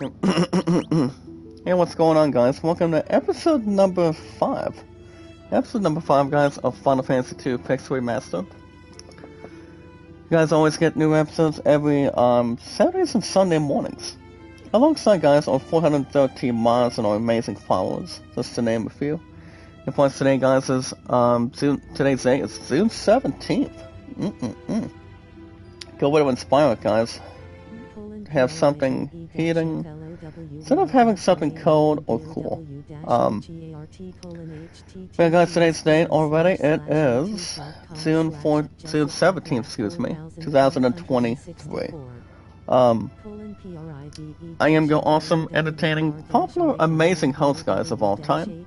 Hey, what's going on, guys? Welcome to episode number 5. Episode number 5, guys, of Final Fantasy II Pix Remaster. You guys always get new episodes every Saturdays and Sunday mornings. Alongside, guys, our 413 mods and our amazing followers, just to name a few. And for us today, guys, is today's date is June 17th. Go way to inspire it, guys. Have something heating instead of having something cold or cool. Yeah, guys, today's date already, it is June 17th, excuse me, 2023. I am your awesome, entertaining, popular, amazing host, guys, of all time.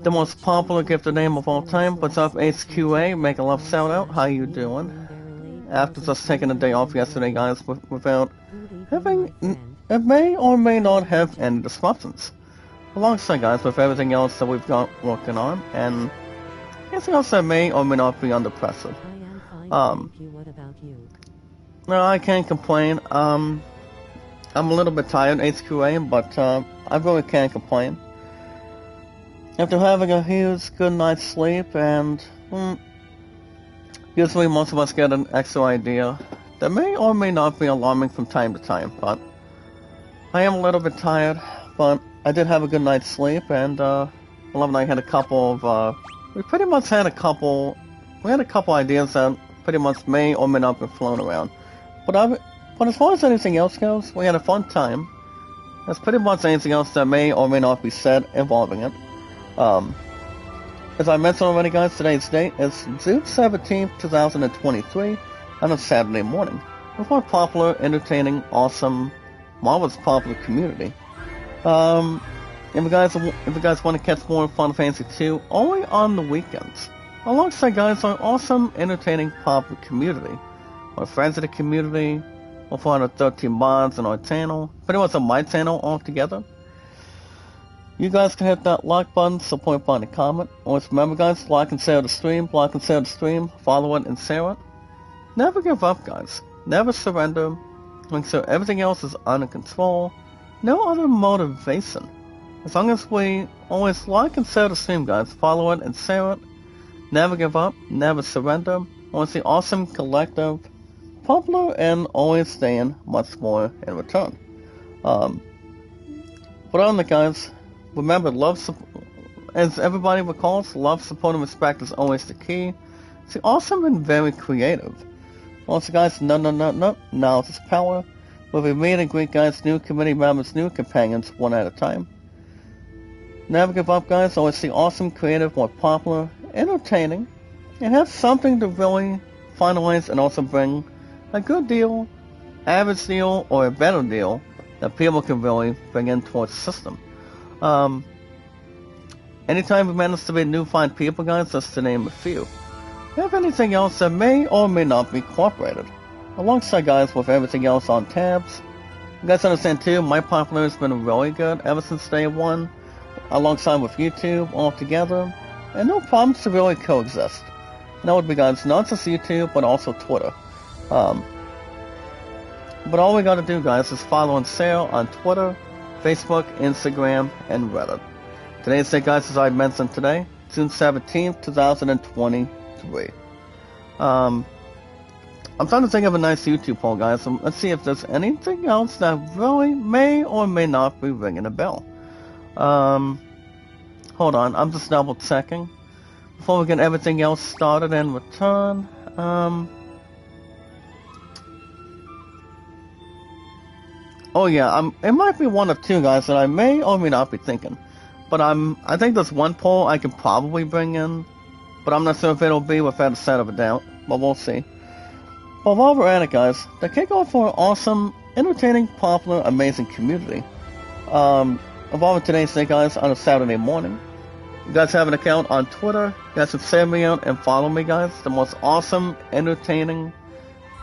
The most popular gifted name of all time. What's up, HQA? Make a love shout out. How you doing? After just taking a day off yesterday, guys, without having, it may or may not have any disruptions. Alongside, guys, with everything else that we've got working on, and anything else that may or may not be under pressure. No, I can't complain. I'm a little bit tired, HQA, but I really can't complain. After having a huge good night's sleep, and usually most of us get an extra idea that may or may not be alarming from time to time, but I am a little bit tired, but I did have a good night's sleep, and Beloved and I had a couple of, we had a couple ideas that pretty much may or may not be flown around. But as far as anything else goes, we had a fun time. There's pretty much anything else that may or may not be said involving it. As I mentioned already, guys, today's date is June 17th, 2023, on a Saturday morning, with our popular, entertaining, awesome, marvelous popular community. If you guys want to catch more Final Fantasy II, only on the weekends. Alongside, guys, our awesome, entertaining, popular community. Our friends of the community, our 413 mods on our channel, pretty much on my channel altogether. You guys can hit that like button, support button, and comment. Always remember, guys, like and share the stream, follow it and share it. Never give up, guys. Never surrender. Make sure everything else is under control. No other motivation. As long as we always like and share the stream, guys, follow it and share it. Never give up, never surrender. Always the awesome collective, popular, and always staying much more in return. But on that, guys, remember, as everybody recalls, love, support, and respect is always the key. It's awesome and very creative. Also, guys, knowledge is power. We'll be meet and greet, guys, new community members, new companions, one at a time. Never give up, guys. Always see awesome, creative, more popular, entertaining, and have something to really finalize and also bring a good deal, average deal, or a better deal that people can really bring in towards the system. Anytime we manage to be new fine people, guys, just to name a few. Have anything else that may or may not be incorporated. Alongside, guys, with everything else on tabs. You guys understand too, my popularity has been really good ever since day one, alongside with YouTube all together, and no problems to really coexist. And that would be, guys, not just YouTube, but also Twitter. But all we gotta do, guys, is follow and share on Twitter, Facebook, Instagram, and Reddit. Today's date, guys, as I mentioned today, June 17th, 2023. I'm trying to think of a nice YouTube poll, guys. So let's see if there's anything else that really may or may not be ringing a bell. Hold on, I'm just double checking before we get everything else started and return. Oh yeah, it might be one of two, guys, that I may or may not be thinking. But I think there's one poll I can probably bring in, but I'm not sure if it'll be without a shadow of a doubt, but we'll see. But while we're at it, guys, to kick off for an awesome, entertaining, popular, amazing community, involving today's day, guys, on a Saturday morning. You guys have an account on Twitter. You guys can share me out and follow me, guys. The most awesome, entertaining,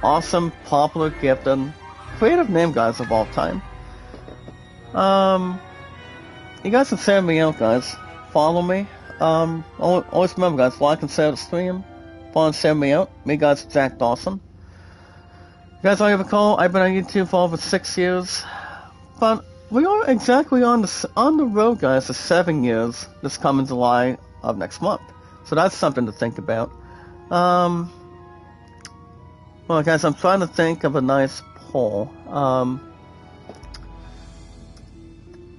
awesome, popular, gifted, creative name, guys, of all time. You guys can share me out, guys. Follow me. Always remember, guys, like and share the stream. Follow and share me out. Me, guys, Jack Dawson. You guys, I recall, I've been on YouTube for over 6 years. But we are exactly on the road, guys, to 7 years this coming July of next month. So that's something to think about. Well, guys, I'm trying to think of a nice poll.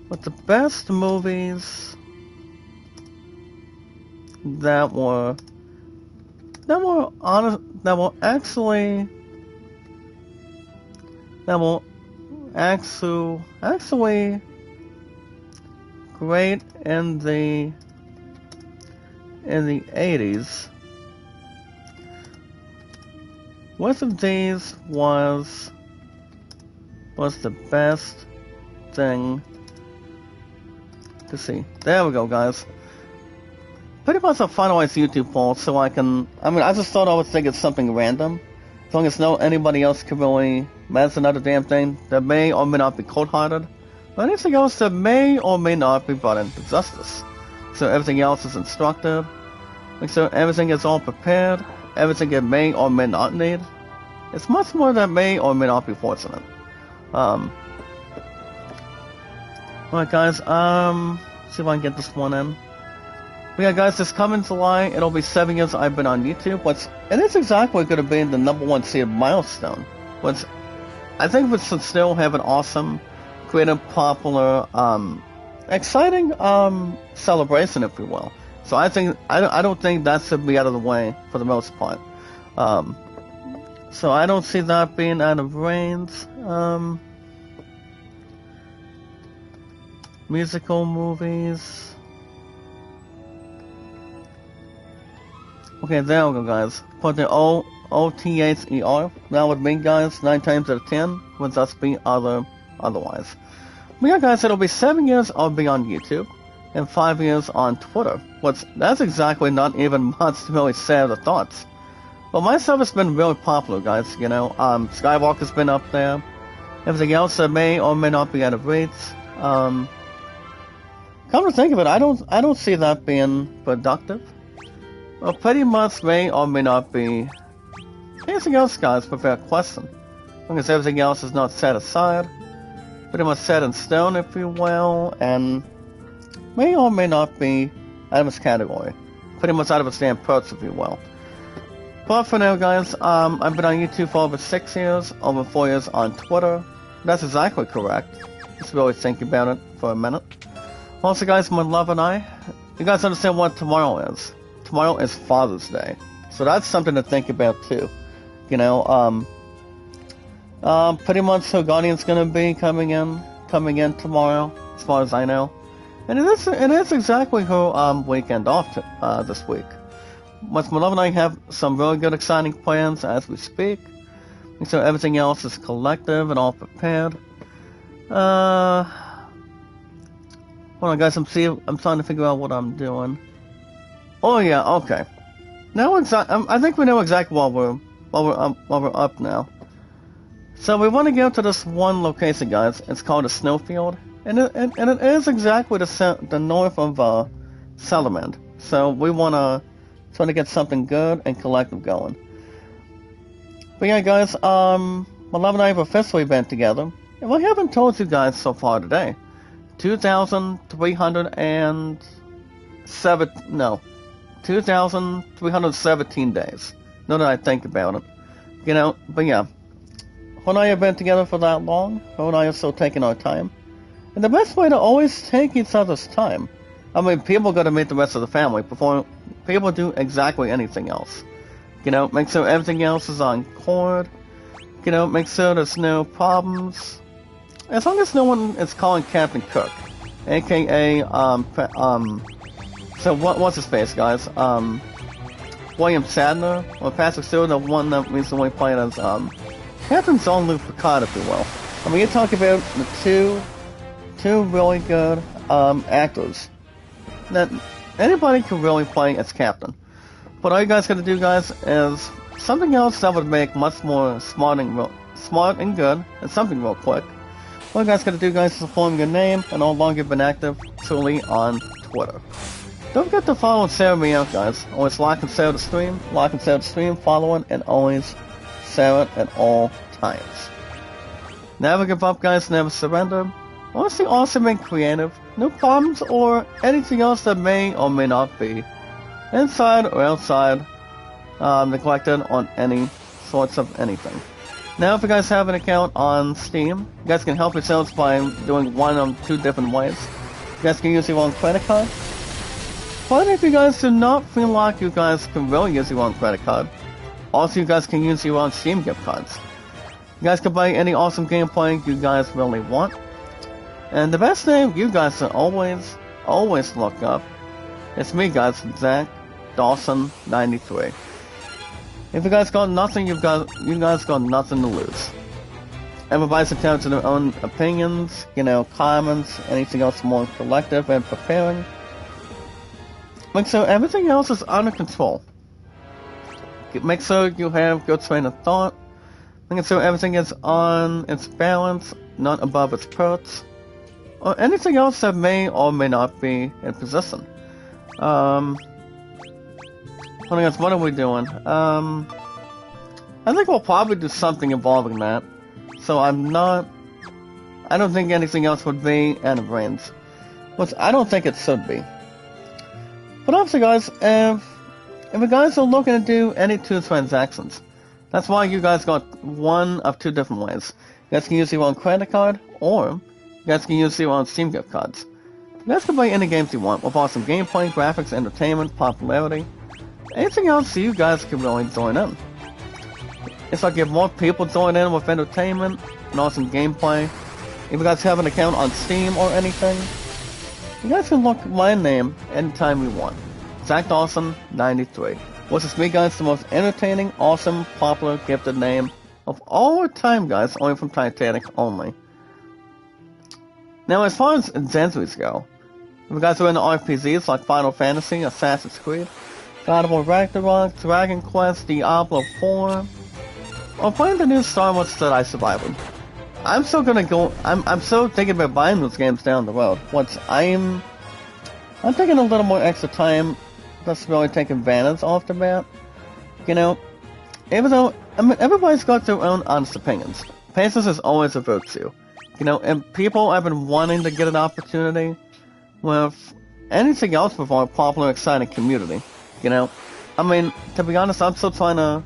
But the best movies that were honest, that were actually great in the 80s. Which of these was the best thing to see? There we go, guys. Pretty much a finalized YouTube poll, so I just thought I would think it's something random. As long as anybody else can really manage another damn thing that may or may not be cold-hearted. But anything else that may or may not be brought into justice. So everything else is instructive. Like so everything is all prepared. Everything it may or may not need. It's much more that may or may not be fortunate. Alright guys, see if I can get this one in. But yeah guys, this coming July, it'll be 7 years I've been on YouTube, and it's exactly going to be the #1 seed milestone. Which, I think we should still have an awesome, creative, popular, exciting, celebration, if you will. So I don't think that should be out of the way for the most part. So I don't see that being out of range. Musical movies. Okay, there we go, guys. Put the O-T-H-E-R. That would mean, guys, 9 times out of 10 would just be otherwise. But yeah, guys, it'll be 7 years I'll be on YouTube. And 5 years on Twitter. That's exactly not even much to really say the thoughts. But my stuff has been really popular, guys, you know. Skywalker's been up there. Everything else that may or may not be out of reach. Come to think of it, I don't see that being productive. Well, pretty much may or may not be anything else, guys, without question. As long as everything else is not set aside. Pretty much set in stone, if you will, and may or may not be out of its category. Pretty much out of its damn perch, if you will. But for now, guys, I've been on YouTube for over 6 years, over 4 years on Twitter. That's exactly correct. Just really think about it for a minute. Also, guys, my love and I, you guys understand what tomorrow is. Tomorrow is Father's Day. So that's something to think about, too. You know, pretty much her guardian's gonna be coming in tomorrow, as far as I know. And it is exactly her weekend off this week. My love and I have some really good, exciting plans as we speak. And so everything else is collective and all prepared. Hold on, guys. I'm trying to figure out what I'm doing. Oh yeah, okay. Now I think we know exactly while we're up now. So we want to go to this one location, guys. It's called a snowfield. And it is exactly the north of Salamand. So we want to try to get something good and collective going. But yeah, guys, my love and I have officially been together. And we haven't told you guys so far today. 2,317 days. Now that I think about it. You know, but yeah. Her and I have been together for that long. Her and I are still taking our time. And the best way to always take each other's time. I mean, people got to meet the rest of the family before people do exactly anything else. You know, make sure everything else is on chord. You know, make sure there's no problems. As long as no one is calling Captain Cook, aka so what's his face, guys? William Sadler or Patrick Stewart, the one that recently played as Captain Jean-Luc Picard, if you will. I mean, you're talking about the two really good actors that anybody can really play as Captain. What all you guys gotta do, guys, is something else that would make much more smart and good, and something real quick. All you guys gotta do, guys, is form your name and how long you've been active truly on Twitter. Don't forget to follow and share me out, guys. Always like and share the stream, following, and always share it at all times. Never give up, guys, never surrender. mostly awesome and creative, no problems or anything else that may or may not be inside or outside neglected on any sorts of anything. Now, if you guys have an account on Steam, you guys can help yourselves by doing one of two different ways. You guys can use your own credit card. But if you guys do not feel like you guys can really use your own credit card, also you guys can use your own Steam gift cards. You guys can buy any awesome gameplay you guys really want. And the best name you guys can always look up is me, guys, Zach Dawson 93. If you guys got nothing, you guys got nothing to lose. Everybody's entitled to their own opinions, comments, anything else more collective and preparing. Make sure everything else is under control. Make sure you have good train of thought. Make sure everything is on its balance, not above its perch, or anything else that may or may not be in position. What are we doing? I think we'll probably do something involving that. So I don't think anything else would be out of range. Which I don't think it should be. But obviously, guys, if you guys are looking to do any two transactions, that's why you guys got one of two different ways. You guys can use your own credit card, or you guys can use your own Steam gift cards. You guys can play any games you want, with awesome gameplay, graphics, entertainment, popularity. Anything else you guys can really join in. It's like if more people join in with entertainment and awesome gameplay. If you guys have an account on Steam or anything, you guys can look at my name anytime you want. Zach Dawson 93. Which is me, guys, the most entertaining, awesome, popular, gifted name of all our time, guys, only from Titanic only. Now, as far as genres go, if you guys are into RPGs like Final Fantasy, Assassin's Creed, God of War Ragnarok, Dragon Quest, Diablo 4, or playing the new Star Wars Jedi Survivor. I'm still thinking about buying those games down the road. I'm taking a little more extra time just to really take advantage off the bat. Even though, everybody's got their own honest opinions. Patience is always a virtue. And people have been wanting to get an opportunity with anything else with our popular, exciting community. To be honest, I'm still trying to,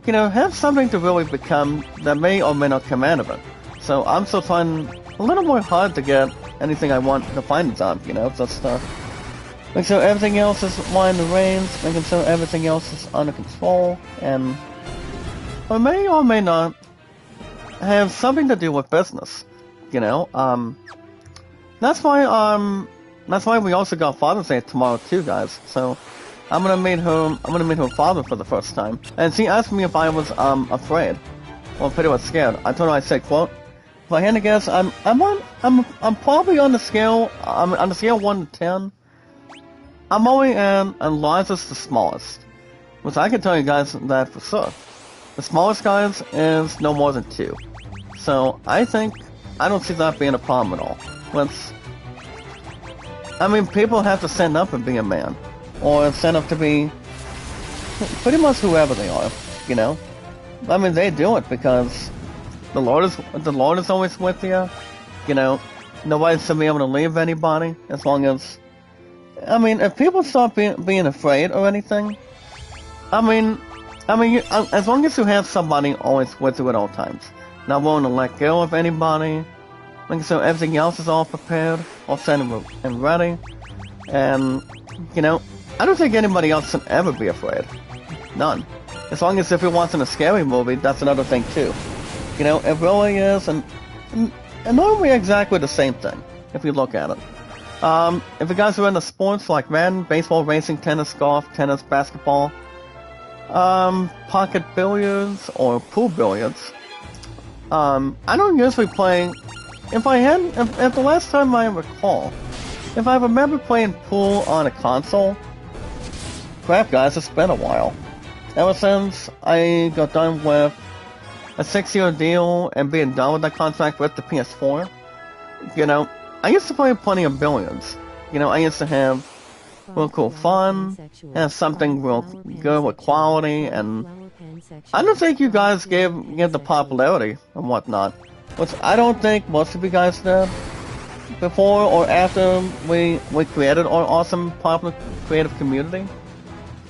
have something to really become that may or may not come out of it. So I'm still trying a little more hard to get anything I want to find a job, just make sure everything else is within the range, making sure everything else is under control, and may or may not have something to do with business. That's why we also got Father's Day tomorrow too, guys. So I'm gonna meet her father for the first time. And she asked me if I was afraid. Well, pretty much scared. I told her, I said, quote, if I had to guess, I'm probably on the scale 1 to 10. I'm only in largest to smallest. Which I can tell you guys that for sure. The smallest, guys, is no more than 2. So I don't see that being a problem at all. People have to stand up and be a man. Or stand up to be pretty much whoever they are, They do it because the Lord is always with you. Nobody's to be able to leave anybody as long as, if people stop being afraid or anything, as long as you have somebody always with you at all times, not willing to let go of anybody, making sure everything else is all prepared, all set and ready, and I don't think anybody else should ever be afraid. None. As long as if you're watching a scary movie, that's another thing too. It really is, and normally exactly the same thing, if you look at it. If you guys are into sports like Madden, baseball, racing, tennis, golf, tennis, basketball, pocket billiards, or pool billiards, I don't usually play, if the last time I recall, if I remember playing pool on a console, crap, guys, it's been a while. Ever since I got done with a 6-year deal and being done with that contract with the PS4, I used to play plenty of billiards. I used to have real cool fun, have something real good with quality, and I don't think you guys gave the popularity and whatnot, which I don't think most of you guys did. before or after we created our awesome popular creative community.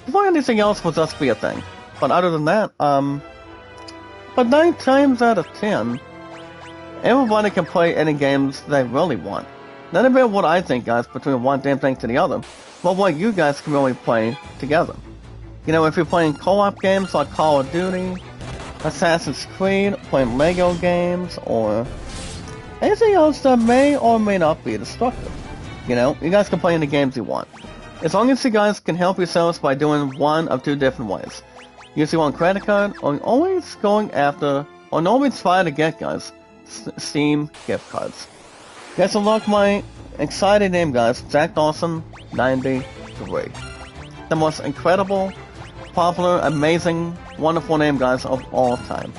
Before anything else will just be a thing. But other than that, but 9 times out of 10, everybody can play any games they really want. Not about what I think, guys, between one damn thing to the other, but what you guys can really play together. You know, if you're playing co-op games like Call of Duty, Assassin's Creed, playing Lego games, or anything else that may or may not be destructive. You know, you guys can play any games you want. As long as you guys can help yourselves by doing one of 2 different ways. Using one credit card, or always going after, or always try to get, guys, Steam gift cards. Guys, unlock my exciting name, guys, Jack Dawson 93. The most incredible, popular, amazing, wonderful name, guys, of all time.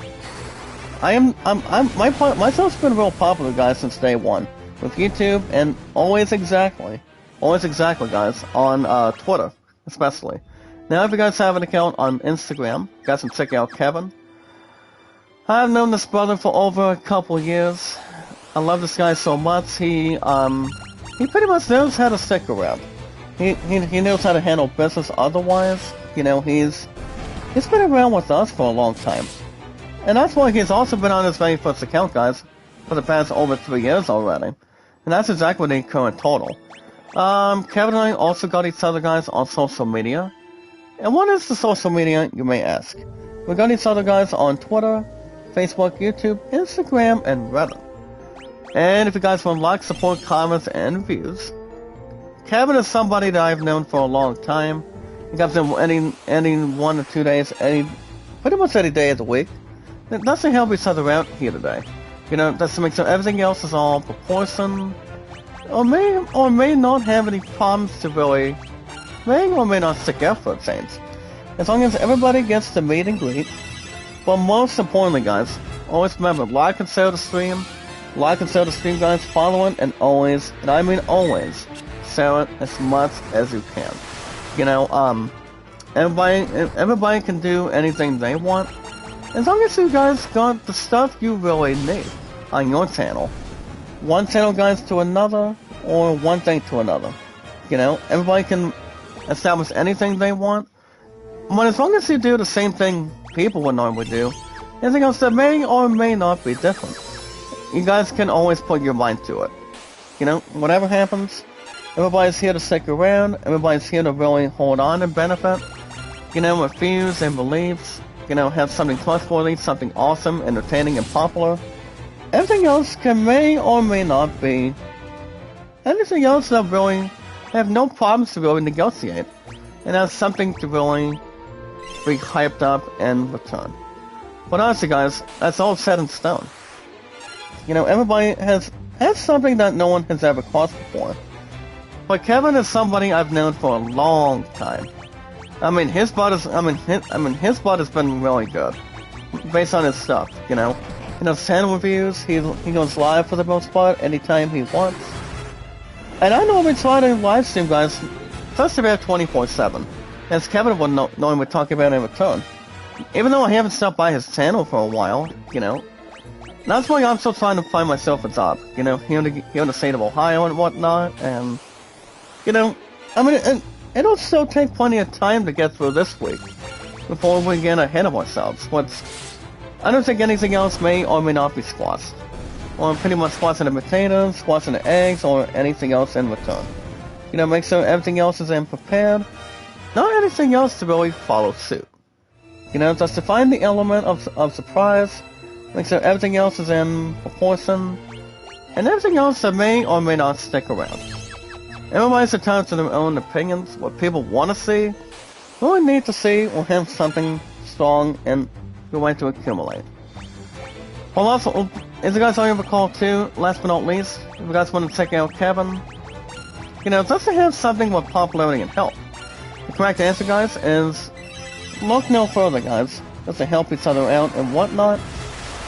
Myself's been real popular, guys, since day one, with YouTube and always exactly, guys, on Twitter, especially. Now, if you guys have an account on Instagram, you guys can check out Kevin. I've known this brother for over a couple years. I love this guy so much. He pretty much knows how to stick around. He knows how to handle business otherwise. You know, he's been around with us for a long time. And that's why he's also been on his very first account, guys, for the past over 3 years already. And that's exactly the current total. Kevin and I also got each other, guys, on social media. And what is the social media, you may ask? We got each other, guys, on Twitter, Facebook, YouTube, Instagram, and Reddit. And if you guys want like, support, comments, and views, Kevin is somebody that I've known for a long time. He comes in any 1 or 2 days, pretty much any day of the week. That's to help each other out here today. You know, that's to make sure everything else is all proportion, or may not have any problems to really, may or may not stick out for a change. As long as everybody gets to meet and greet. But most importantly, guys, always remember, like and share the stream, guys, follow it, and always, and I mean always, share it as much as you can. You know, everybody can do anything they want, as long as you guys got the stuff you really need on your channel. One channel, guys, to another, or one thing to another. You know, everybody can establish anything they want, but as long as you do the same thing people would normally do, anything else that may or may not be different, you guys can always put your mind to it. You know, whatever happens, everybody's here to stick around, everybody's here to really hold on and benefit, you know, with views and beliefs, you know, have something trustworthy, something awesome, entertaining, and popular. Everything else may or may not be. Anything else that really have no problems to really negotiate, and has something to really be hyped up and return. But honestly, guys, that's all set in stone. You know, everybody has something that no one has ever crossed before. But Kevin is somebody I've known for a long time. I mean, his butt has been really good, based on his stuff. You know, channel reviews. He goes live for the most part anytime he wants. And I normally try to live stream, guys, just about 24/7, as Kevin would normally talk about in return. Even though I haven't stopped by his channel for a while, you know. That's why I'm still trying to find myself a job, you know, here in the state of Ohio and whatnot, and, you know, I mean, it'll still take plenty of time to get through this week before we get ahead of ourselves. I don't think anything else may or may not be squashed, or pretty much squashing the potatoes, squashing the eggs, or anything else in return. You know, make sure everything else is in prepared, not anything else to really follow suit. You know, just to find the element of surprise, make sure everything else is in proportion, and everything else that may or may not stick around. Everybody's entitled to their own opinions. What people want to see, really need to see, or have something strong and going to accumulate. Well, also, as you guys already recall too, last but not least, if you guys want to check out Kevin, you know, just to have something with popularity and help. The correct answer, guys, is look no further, guys, just to help each other out and whatnot.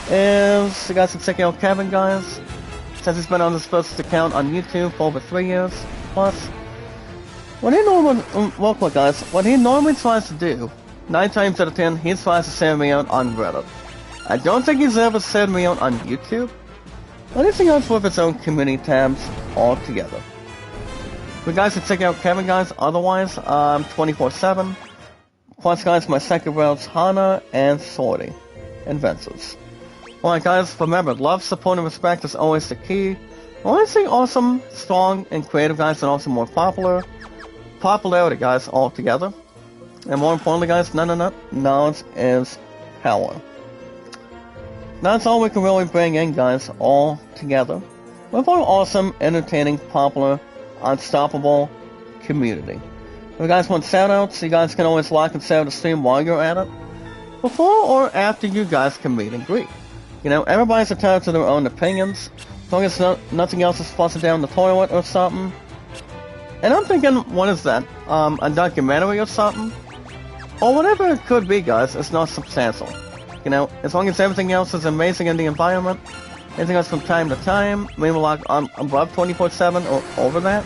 Is you guys can check out Kevin, guys, since he's been on his first account on YouTube for over 3 years plus. What he normally tries to do, 9 times out of 10, he tries to send me out on Reddit. I don't think he's ever sent me out on YouTube, anything else with its own community tabs altogether. You guys can check out Kevin, guys, otherwise, 24/7. Plus, guys, my second rounds, Hana and Sorty, and Ventus. Alright, guys, remember, love, support, and respect is always the key. Honestly, awesome, strong, and creative, guys, and also more popularity, guys, altogether. And more importantly, guys, knowledge is power. That's all we can really bring in, guys, all together. With our awesome, entertaining, popular, unstoppable community. If you guys want shoutouts, you guys can always like and share the stream while you're at it. Before or after you guys can meet and greet. You know, everybody's entitled to their own opinions. As long as nothing else is flushing down the toilet or something. And I'm thinking, what is that? A documentary or something? Or whatever it could be, guys, it's not substantial. You know, as long as everything else is amazing in the environment, anything else from time to time, maybe like above 24/7 or over that,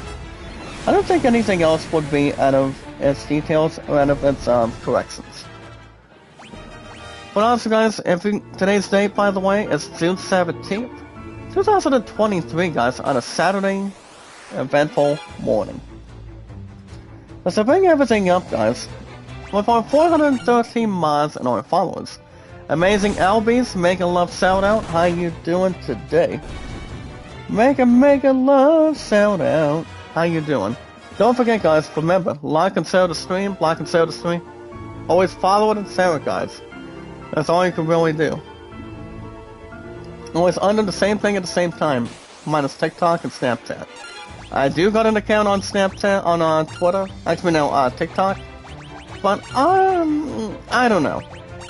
I don't think anything else would be out of its details or out of its corrections. But also, guys, today's date, by the way, is June 17th, 2023, guys, on a Saturday, eventful morning. As I bring everything up, guys, with our 413 mods and our followers, Amazing Albies, make a love shout out. How you doing today? Make a love shout out. How you doing? Don't forget, guys, remember, like and share the stream, Always follow it and share it, guys. That's all you can really do. Always under the same thing at the same time, minus TikTok and Snapchat. I do got an account on Snapchat, on Twitter, actually no, TikTok, but I don't know.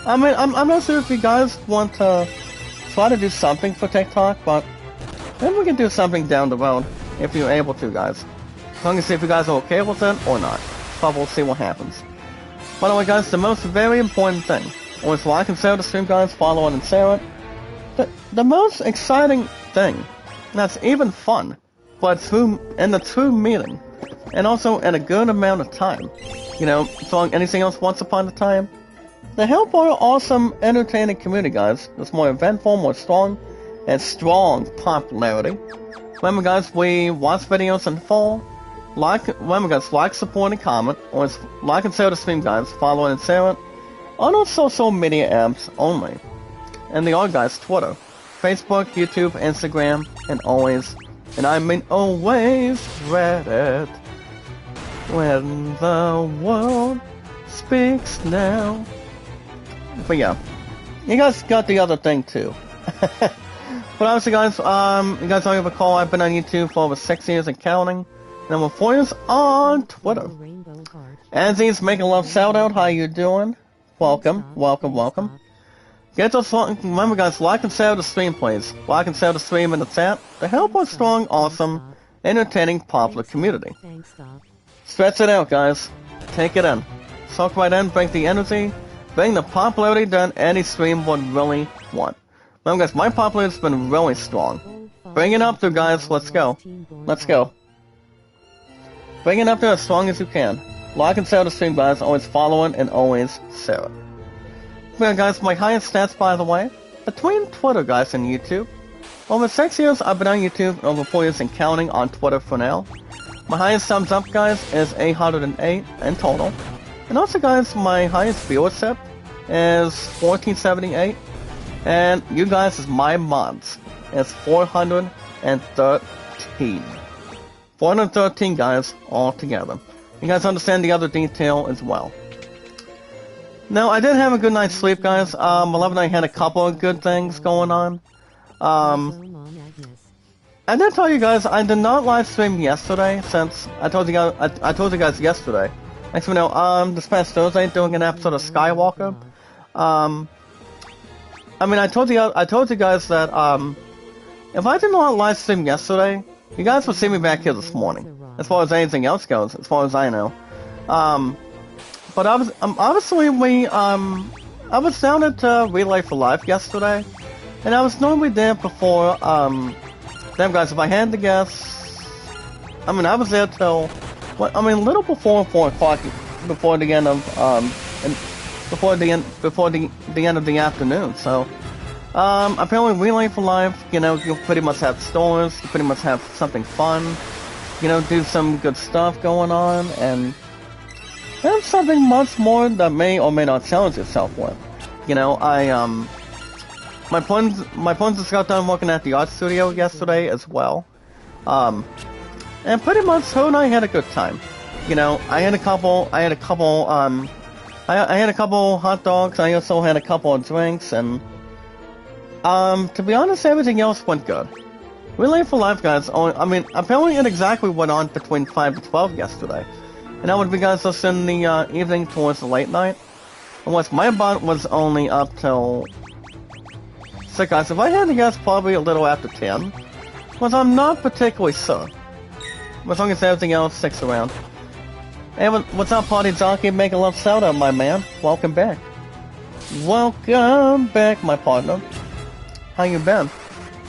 I mean, I'm not sure if you guys want to try to do something for TikTok, but maybe we can do something down the road, if you're able to, guys. As long as see if you guys are okay with it or not. But we'll see what happens. By the way, guys, the most very important thing, always like and share the stream, guys, follow it and share it. The most exciting thing, that's even fun, but in the true meaning, and also in a good amount of time. You know, so anything else once upon a time, to help our awesome, entertaining community, guys, that's more eventful, more strong popularity. Remember, guys, we watch videos in full. Remember, guys, like, support, and comment. Always like and share the stream, guys. Follow and share it on our social media apps only. And they are, guys, Twitter, Facebook, YouTube, Instagram, and always, and I mean always, Reddit. When the world speaks now. But yeah, you guys got the other thing too. But obviously, guys, you guys don't recall, I've been on YouTube for over 6 years and counting. And over 4 years on Twitter. Anzi's making love shout out. How you doing? Welcome. Get those, remember, guys, like and share the stream, please. Like and share the stream in the chat to help our strong, awesome, entertaining, popular community. Stretch it out, guys. Take it in. Soak right in, bring the energy, bring the popularity that any stream would really want. Remember, guys, my popularity's been really strong. Bring it up there, guys. Let's go. Bring it up there as strong as you can. Like and share the stream, guys. Always follow it and always share it. Yeah, guys, my highest stats, by the way, between Twitter, guys, and YouTube. Over 6 years, I've been on YouTube, and over 4 years and counting on Twitter for now. My highest thumbs up, guys, is 808 in total. And also, guys, my highest viewership is 1478. And you guys, is my mods, is 413. 413, guys, all together. You guys understand the other detail as well. Now, I did have a good night's sleep, guys. 11 I had a couple of good things going on. I did tell you guys, I did not live stream yesterday, since I told you guys yesterday. Actually, no, this past Thursday, doing an episode of Skywalker. I mean, I told you guys that, if I did not live stream yesterday, you guys will see me back here this morning. As far as anything else goes, as far as I know. But obviously I was down at Relay for Life yesterday, and I was normally there before, damn, guys, if I had to guess, I mean, I was there till, a little before 4 o'clock, before the end of, before the end of the afternoon, so, Apparently Relay for Life, you know, you'll pretty much have stores, you pretty much have something fun, you know, do some good stuff going on, and there's something much more that may or may not challenge yourself with. You know, my friends just got done working at the art studio yesterday as well. And pretty much her and I had a good time. You know, I had a couple hot dogs, I also had a couple of drinks, and, to be honest, everything else went good. Relay for Life, guys, apparently it exactly went on between 5 to 12 yesterday. And that would be, guys, just in the, evening towards the late night. Unless my bot was only up till... So, guys, if I had to guess, probably a little after 10. Because I'm not particularly sure. As long as everything else sticks around. Hey, what's up, Party Jockey? Make a love shout-out, my man. Welcome back. Welcome back, my partner. How you been?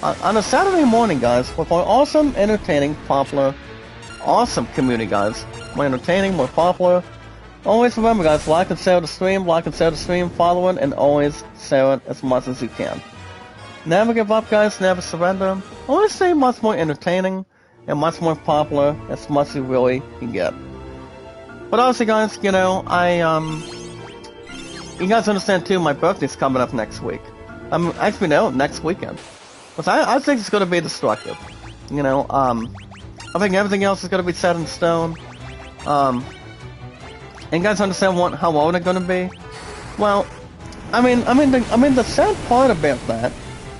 On a Saturday morning, guys, with our awesome, entertaining, popular, awesome community, guys. More entertaining, more popular. Always remember, guys, like and share the stream, follow it, and always share it as much as you can. Never give up, guys, never surrender. Always stay much more entertaining and much more popular as much as you really can get. But also, guys, you know, you guys understand too, my birthday's coming up next week. Actually, no, next weekend. But I think it's gonna be destructive. You know, I think everything else is gonna be set in stone. And you guys understand how old I'm gonna be? Well, the sad part about that,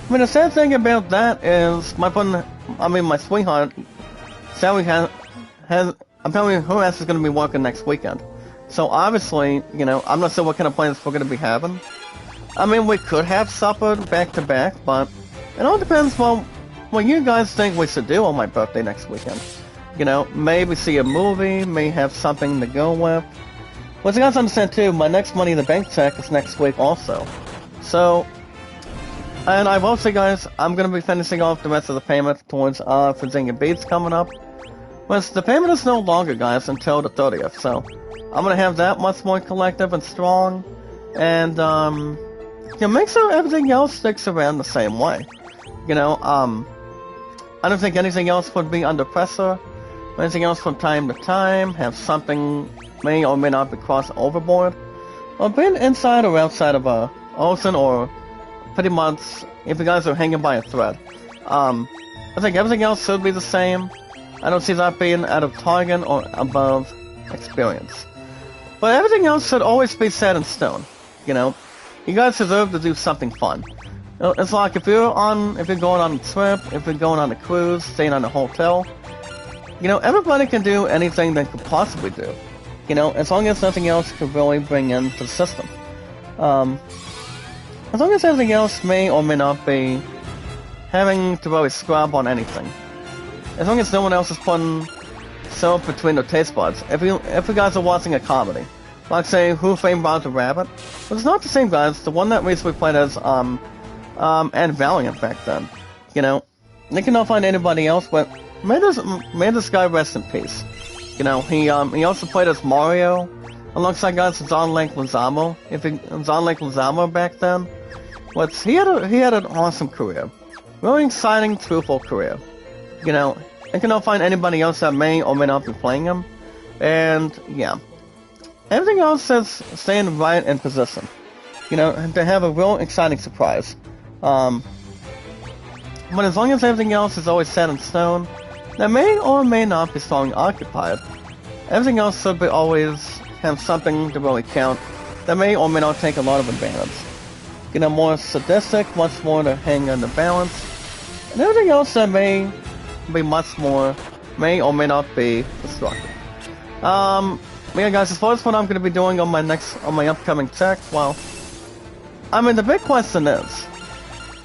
the sad thing about that is my sweetheart, Sally apparently her ass is gonna be working next weekend. So obviously, you know, I'm not sure what kind of plans we're gonna be having. I mean, we could have supper back to back, but it all depends on what you guys think we should do on my birthday next weekend. You know, maybe see a movie, may have something to go with. But you guys understand too, my next Money in the Bank check is next week also. So, and I've also, guys, I'm going to be finishing off the rest of the payment towards Virginia Beats coming up. But the payment is no longer, guys, until the 30th, so I'm going to have that much more collective and strong. And, you know, make sure everything else sticks around the same way. You know, I don't think anything else would be under pressure. Anything else from time to time, have something may or may not be crossed overboard, or being inside or outside of a ocean, or pretty much if you guys are hanging by a thread. I think everything else should be the same. I don't see that being out of target or above experience. But everything else should always be set in stone. You know, you guys deserve to do something fun. You know, it's like if you're going on a trip, if you're going on a cruise, staying on a hotel. You know, everybody can do anything they could possibly do. You know, as long as nothing else could really bring into the system. As long as everything else may or may not be having to really scrub on anything. As long as no one else is putting soap between their taste buds. If you guys are watching a comedy, like say Who Framed Roger Rabbit, but it's not the same, guys. The one that recently played as Ed Valiant back then. You know, they cannot find anybody else, but may this guy rest in peace. You know, he also played as Mario, alongside guys John Leguizamo. John Leguizamo back then, but he had an awesome career, really exciting, truthful career. You know, I cannot find anybody else that may or may not be playing him, and yeah, everything else is staying right in position. You know, to have a real exciting surprise. But as long as everything else is always set in stone, that may or may not be strongly occupied. Everything else should be always have something to really count that may or may not take a lot of advantage. You know, more sadistic, much more to hang on the balance, and everything else that may be much more, may or may not be destructive. Yeah, guys, as far as what I'm going to be doing on my upcoming tech, well, I mean, the big question is,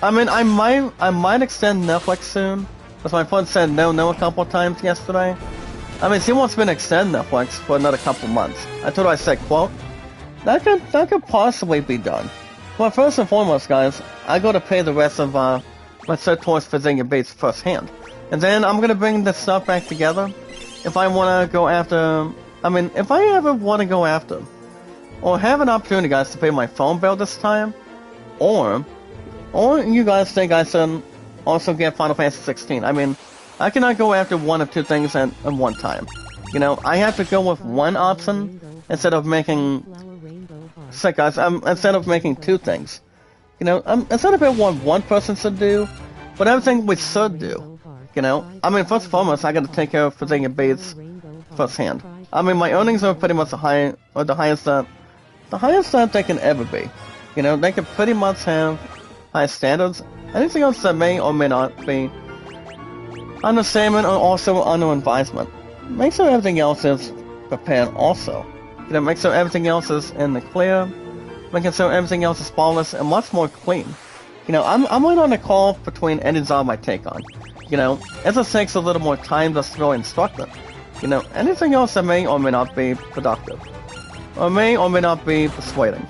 I mean, I might extend Netflix soon. As my friend said no a couple of times yesterday. I mean, she wants me to extend Netflix for another couple months. I told her, I said, quote, that could possibly be done. But first and foremost, guys, I got to pay the rest of my set towards Virginia Beats firsthand. And then I'm going to bring this stuff back together. If I want to go after, I mean, if I ever want to go after, or have an opportunity, guys, to pay my phone bill this time, or Or you guys think I should also get Final Fantasy 16? I mean, I cannot go after one or two things at one time. You know, I have to go with one option instead of making instead of making two things. You know, instead of what one person should do, but everything we should do. You know, I mean, first and foremost, I got to take care of Virginia Beats firsthand. I mean, my earnings are pretty much the highest that they can ever be. You know, they can pretty much have high standards. Anything else that may or may not be understatement or also under advisement. Make sure everything else is prepared also. You know, make sure everything else is in the clear. Making sure everything else is flawless and much more clean. You know, I'm right on the call between any job I take on. You know, it just takes a little more time to really instruct them. You know, anything else that may or may not be productive. Or may or may not be persuading.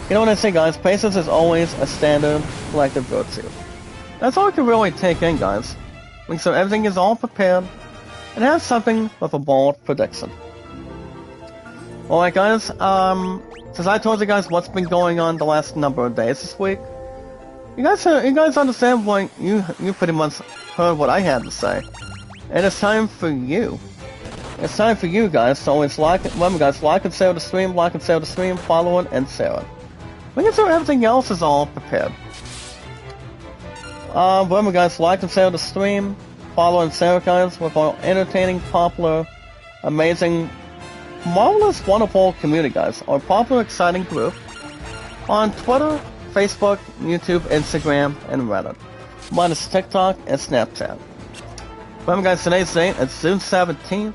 You know what I say, guys? Patience is always a standard collective virtue. That's all I can really take in, guys. Make sure everything is all prepared and have something with a bold prediction. Alright, guys, since I told you guys what's been going on the last number of days this week, you guys understand why you pretty much heard what I had to say. And it's time for you. It's time for you guys, so always remember guys, like and share the stream, follow it, and share it. Making sure everything else is all prepared. Remember guys, like and share the stream, follow and share it, guys, with our entertaining, popular, amazing, marvelous, wonderful community, guys. Our popular, exciting group on Twitter, Facebook, YouTube, Instagram, and Reddit. Minus TikTok and Snapchat. Remember guys, today's date is June 17th,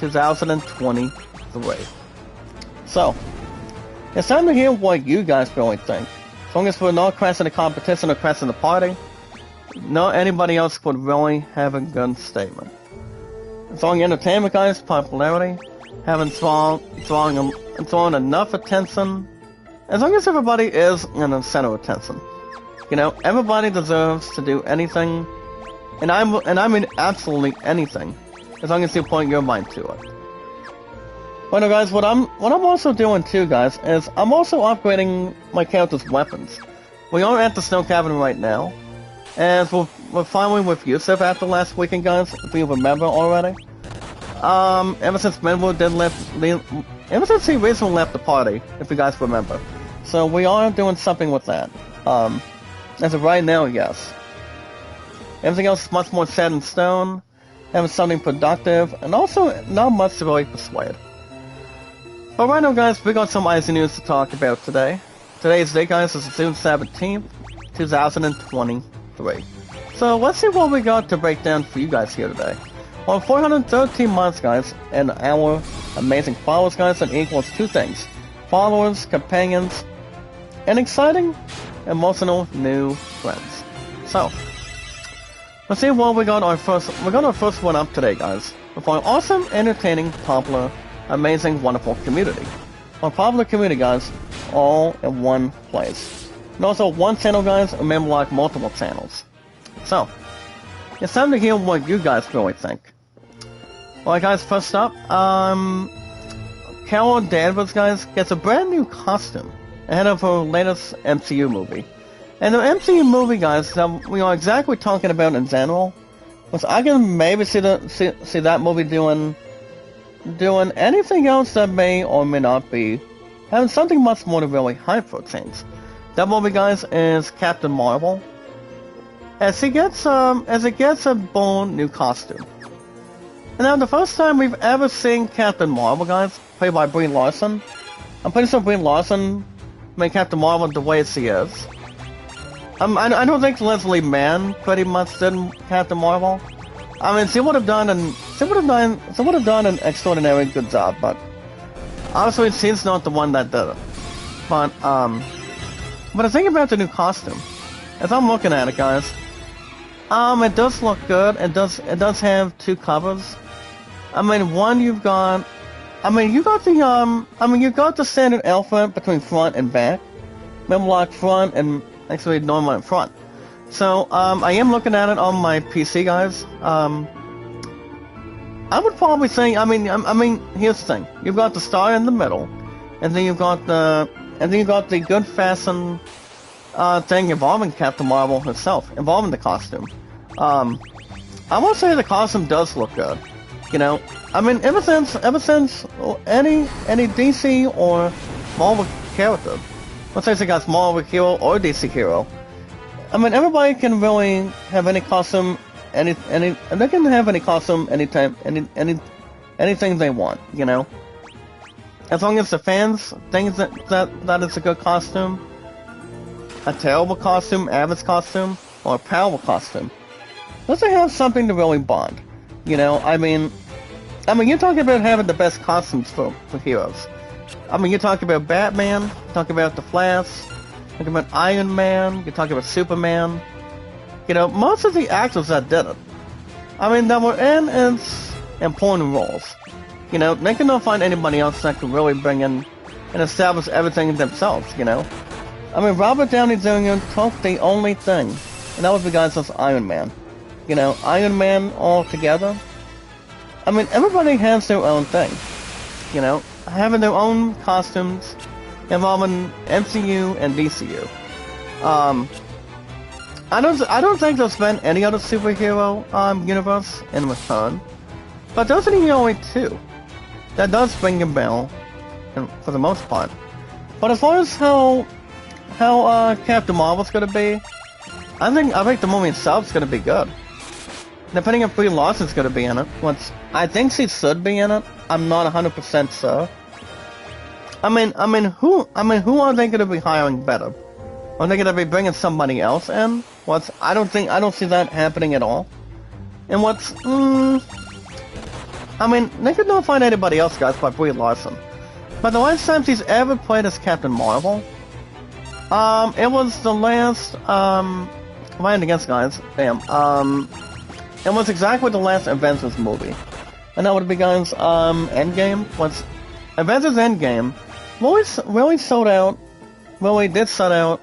2023. So, it's time to hear what you guys really think. As long as we're not crashing the competition or crashing the party, no anybody else would really have a good statement. As long as entertainment, guys, popularity, having drawn enough attention, as long as everybody is in the center of attention. You know, everybody deserves to do anything, and I mean absolutely anything, as long as you put your mind to it. But no, guys, what I'm also doing too, guys, is I'm also upgrading my character's weapons. We are at the snow cabin right now, as we're finally with Yusuf after last weekend, guys, if you remember already. Ever since Menwood ever since he recently left the party, if you guys remember. So we are doing something with that. As of right now, yes. Everything else is much more set in stone, having something productive, and also not much to really persuade. But right now, guys, we got some icy news to talk about today. Today's date, guys, is June 17th, 2023. So let's see what we got to break down for you guys here today. Well, 413 months, guys, and our amazing followers, guys, that equals two things. Followers, companions, and exciting, emotional new friends. So, let's see what we got our first one up today, guys. With our awesome, entertaining, popular, amazing, wonderful community. Our popular community, guys, all in one place. And also one channel, guys, remember like multiple channels. So, it's time to hear what you guys really think. Alright guys, first up, Carol Danvers, guys, gets a brand new costume ahead of her latest MCU movie. And the MCU movie, guys, that we are exactly talking about in general, was I can maybe see that movie doing anything else that may or may not be having something much more to really hype for things. That movie, guys, is Captain Marvel, as it gets a bold new costume. And now the first time we've ever seen Captain Marvel, guys, played by Brie Larson. I'm pretty sure Brie Larson made Captain Marvel the way she is. I don't think Leslie Mann pretty much did Captain Marvel. I mean, she would have done an extraordinarily good job, but obviously she's not the one that did it. But the thing about the new costume, as I'm looking at it, guys, it does look good. It does have two covers. I mean, one you got the standard outfit between front and back. Remember, like front and actually normal in front. So, I am looking at it on my PC, guys. I would probably say, I mean, here's the thing. You've got the star in the middle, and then you've got the good fastened, thing involving Captain Marvel herself, involving the costume. I will say the costume does look good. You know, I mean, ever since any DC or Marvel character, let's say it's a Marvel hero or DC hero, I mean, everybody can really have any costume, and they can have any costume anytime, anything they want, you know. As long as the fans think that it's a good costume, a terrible costume, average costume, or a powerful costume, does it have something to really bond? You know, I mean, you're talking about having the best costumes for heroes. I mean, you're talking about Batman, you're talking about the Flash, you're talking about Iron Man, you're talking about Superman. You know, most of the actors that did it, I mean, that were in its important roles. You know, they cannot find anybody else that could really bring in and establish everything themselves, you know. I mean, Robert Downey Jr. took the only thing, and that was because of Iron Man. You know, Iron Man all together. I mean, everybody has their own thing. You know, having their own costumes involving MCU and DCU. I don't think there's been any other superhero universe in return, but there's an only two that does ring a bell, for the most part. But as far as how Captain Marvel's gonna be, I think the movie itself's gonna be good. Depending if Brie Larson's gonna be in it, I think she should be in it. I'm not 100% sure. I mean, who are they gonna be hiring better? Are they gonna be bringing somebody else in? I don't see that happening at all. And I mean, they could not find anybody else, guys, but Brie Larson. But the last time she's ever played as Captain Marvel, it was the last, combined against, guys, damn, it was exactly the last Avengers movie. And that would be, guys, Endgame. Avengers Endgame really sold out, really did sell out,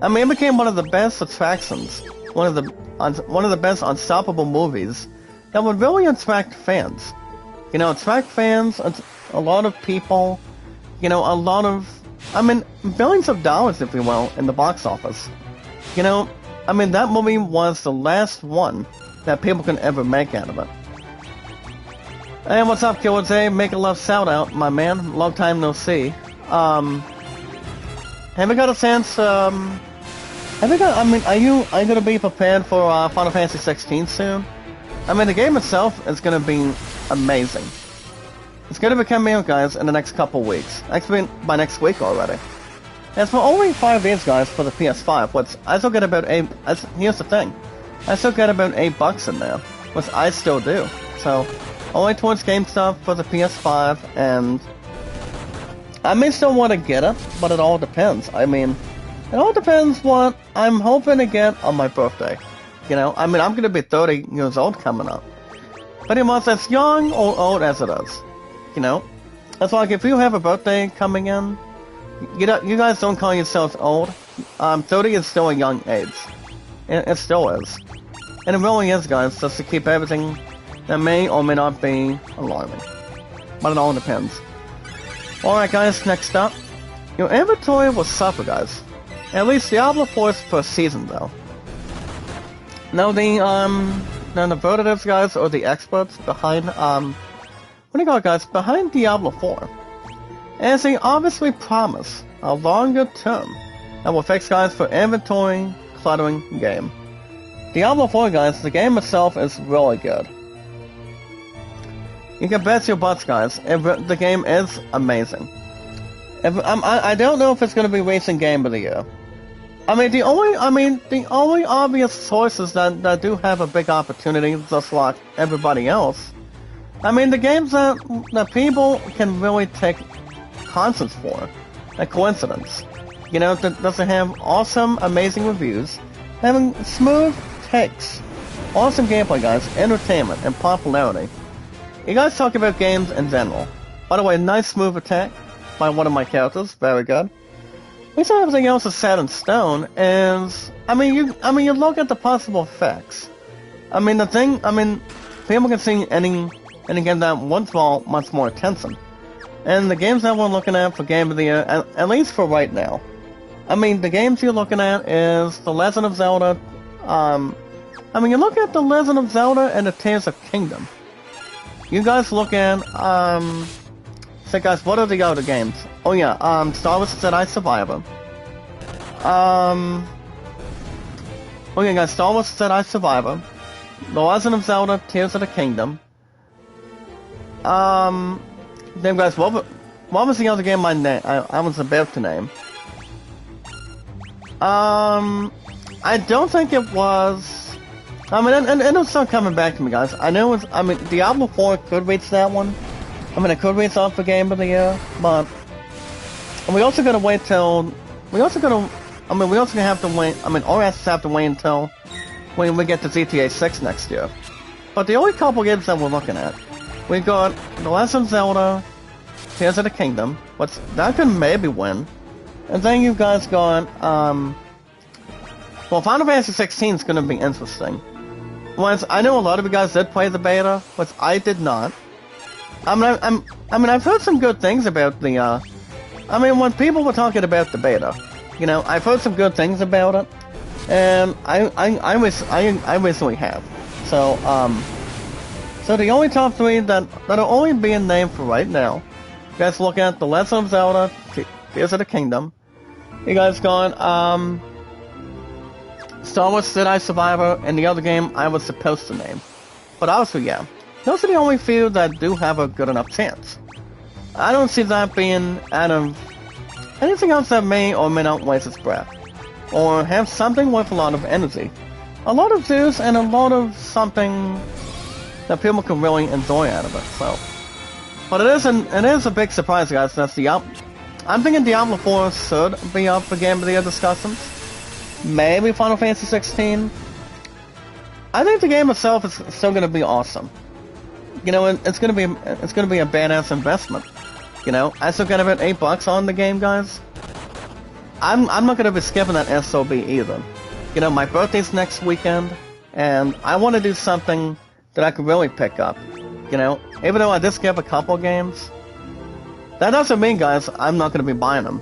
I mean, it became one of the best attractions, one of the best unstoppable movies that would really attract fans. You know, a lot of people, you know, billions of dollars, if you will, in the box office. You know, I mean, that movie was the last one that people can ever make out of it. Hey, what's up, Killer J? Make a love shout out, my man. Long time no see. Have you got a chance, are you gonna be prepared for, Final Fantasy 16 soon? I mean, the game itself is gonna be amazing. It's gonna be coming out, guys, in the next couple weeks. Actually, by next week already. And it's for only 5 days, guys, for the PS5, I still get about here's the thing. I still get about $8 in there, which I still do. So, only towards game stuff for the PS5, and I may still want to get it, but it all depends. I mean, it all depends what I'm hoping to get on my birthday. You know, I mean, I'm gonna be 30 years old coming up. Pretty much as young or old as it is. You know? It's like if you have a birthday coming in, you guys don't call yourselves old. 30 is still a young age. It still is. And it really is, guys, just to keep everything that may or may not be alarming. But it all depends. Alright, guys, next up. Your inventory will suffer, guys. At least Diablo 4's first season, though. Now the veterans, guys, or the experts behind, what do you call it, guys? Behind Diablo 4. As they obviously promise a longer term that will fix, guys, for inventory cluttering game. Diablo 4, guys, the game itself is really good. You can bet your butts, guys, the game is amazing. I don't know if it's going to be racing game of the year. I mean, the only obvious sources that do have a big opportunity, just like everybody else. I mean, the games that people can really take concerts for, a coincidence. You know, that doesn't have awesome, amazing reviews, having smooth takes, awesome gameplay, guys, entertainment, and popularity. You guys talk about games in general. By the way, nice smooth attack by one of my characters, very good. At least everything else is set in stone, is, you look at the possible effects. People can see any game that wants much more attention. And the games that we're looking at for Game of the Year, at least for right now, I mean, the games you're looking at is The Legend of Zelda. I mean, you look at The Legend of Zelda and the Tears of Kingdom. You guys look at, so guys, what are the other games? Oh yeah, Star Wars Jedi Survivor. Okay guys, Star Wars Jedi Survivor. The Legend of Zelda, Tears of the Kingdom. Then guys, what was the other game I was about to name? I don't think it was... I mean, and it's not coming back to me, guys. I know it's... I mean, Diablo 4 could reach that one. I mean, it could reach off for Game of the Year, but... And we also gotta wait till... We also gotta... I mean, we also gonna have to wait... I mean, OS have to wait until... when we get to GTA 6 next year. But the only couple games that we're looking at... We got The Legend of Zelda, Tears of the Kingdom, which that could maybe win. And then you guys got, well, Final Fantasy 16 is gonna be interesting. Once, I know a lot of you guys did play the beta, but I did not. I mean, I've heard some good things about the, I mean, when people were talking about the beta, you know, I've heard some good things about it, and I recently have. So, so the only top three that are only being named for right now, you guys look at The Legend of Zelda, Tears of the Kingdom. You guys got, Star Wars Jedi Survivor, and the other game I was supposed to name. But also, yeah, those are the only few that do have a good enough chance. I don't see that being out of anything else that may or may not waste its breath, or have something with a lot of energy. A lot of juice and a lot of something that people can really enjoy out of it, so. But it is a big surprise, guys. That's I'm thinking Diablo 4 should be up for Game of the Year discussions. Maybe Final Fantasy 16. I think the game itself is still going to be awesome. You know, it's going to be a badass investment. You know, I still got about $8 on the game, guys. I'm not going to be skipping that SOB either. You know, my birthday's next weekend, and I want to do something that I could really pick up. You know, even though I did skip a couple games, that doesn't mean, guys, I'm not going to be buying them.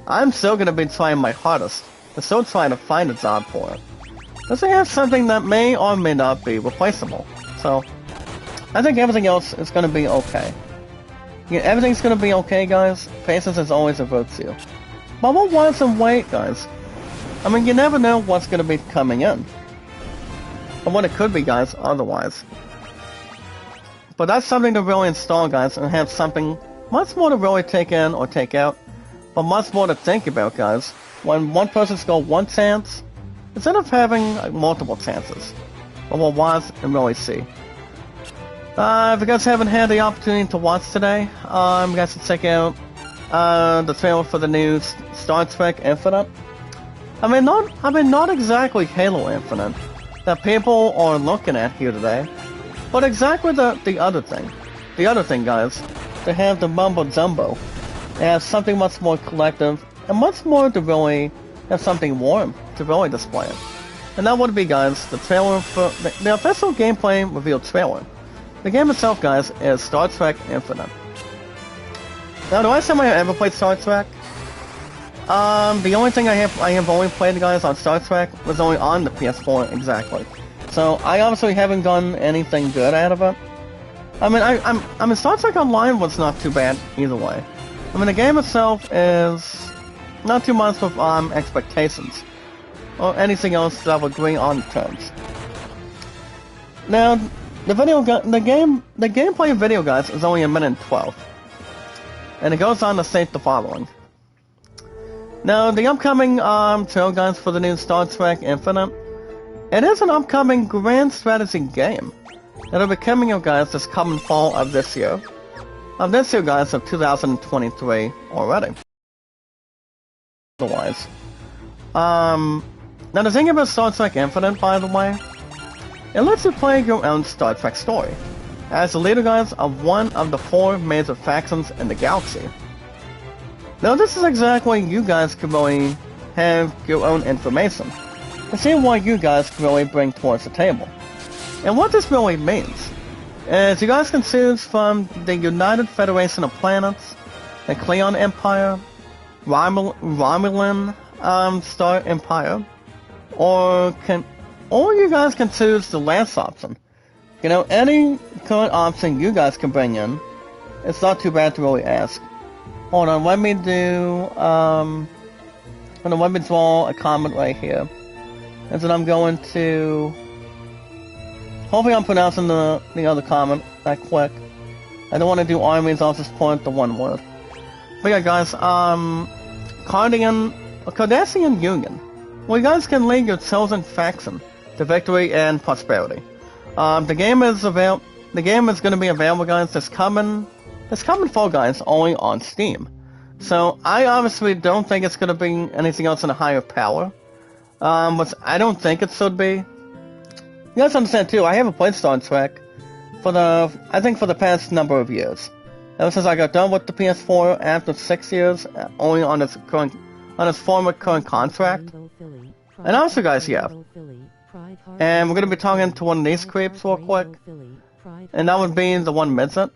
I'm still going to be trying my hardest to still try to find a job for it. Because they have something that may or may not be replaceable. So, I think everything else is going to be okay. Yeah, everything's going to be okay, guys. Patience is always a virtue. But we'll watch and wait, guys. I mean, you never know what's going to be coming in. Or what it could be, guys, otherwise. But that's something to really install, guys, and have something much more to really take in or take out, but much more to think about, guys. When one person's got one chance, instead of having multiple chances. But we'll watch and really see. If you guys haven't had the opportunity to watch today, you guys should check out the trailer for the new Star Trek Infinite. I mean, not exactly Halo Infinite that people are looking at here today, but exactly the other thing. The other thing, guys, to have the mumbo jumbo, and have something much more collective, and much more to really have something warm to really display it. And that would be, guys, the trailer for the official gameplay reveal trailer. The game itself, guys, is Star Trek Infinite. Now, the last time I ever played Star Trek, the only thing I have only played, guys, on Star Trek was only on the PS4 exactly. So I obviously haven't gotten anything good out of it. I mean, Star Trek Online was not too bad either way. I mean, the game itself is not too much with expectations or anything else that would agree on terms. Now, the gameplay video, guys, is only 1:12, and it goes on to state the following. Now, the upcoming trail, guys, for the new Star Trek Infinite, it is an upcoming grand strategy game that'll be coming out, guys, this coming fall of this year. Of this year, guys, of 2023 already. Otherwise. Now the thing about Star Trek Infinite, by the way, it lets you play your own Star Trek story, as the leader, guys, of one of the 4 major factions in the galaxy. Now this is exactly you guys can really have your own information, and see what you guys can really bring towards the table. And what this really means is you guys can choose from the United Federation of Planets, the Cleon Empire, Romulan Star Empire, or you guys can choose the last option. You know, any current option you guys can bring in. It's not too bad to really ask. Hold on, let me draw a comment right here. And then I'm going to... Hopefully I'm pronouncing the other comment that quick. I don't want to do armies, I'll just point the one word. But yeah, guys, Cardassian Union. Well, you guys can lead your chosen faction to victory and prosperity. The game is going to be available, guys, this coming fall, guys, only on Steam. So, I obviously don't think it's going to be anything else in a higher power. Which I don't think it should be. You guys understand, too, I haven't played Star Trek for the past number of years. Ever since I got done with the PS4 after 6 years, only on its former current contract. And also, guys, yeah. And we're going to be talking to one of these creeps real quick. And that would be the one midget.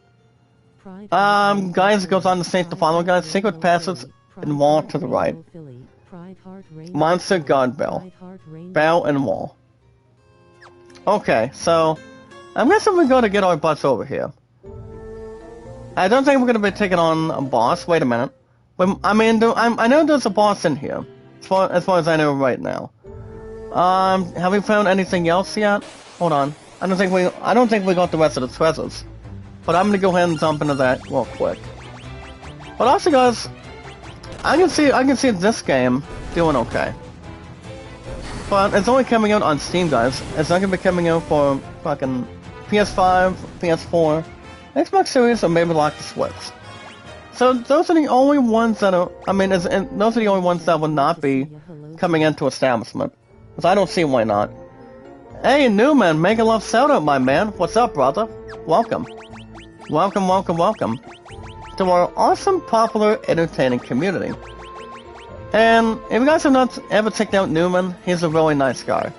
Guys, it goes on to state the following, guys. Secret passage and wall to the right. Monster guard bell. Bell and wall. Okay, so I'm guessing we're going to get our butts over here. I don't think we're going to be taking on a boss. Wait a minute. I know there's a boss in here. As far as I know right now. Have we found anything else yet? Hold on. I don't think we got the rest of the treasures. But I'm gonna go ahead and jump into that real quick. But also, guys, I can see this game doing okay. But it's only coming out on Steam, guys. It's not gonna be coming out for fucking PS5, PS4, Xbox Series, or maybe like the Switch. So those are the only ones that are. Those are the only ones that will not be coming into establishment. Because I don't see why not. Hey, Newman, make a love shout out, my man. What's up, brother? Welcome. Welcome to our awesome, popular, entertaining community. And if you guys have not ever checked out Newman, he's a really nice guy.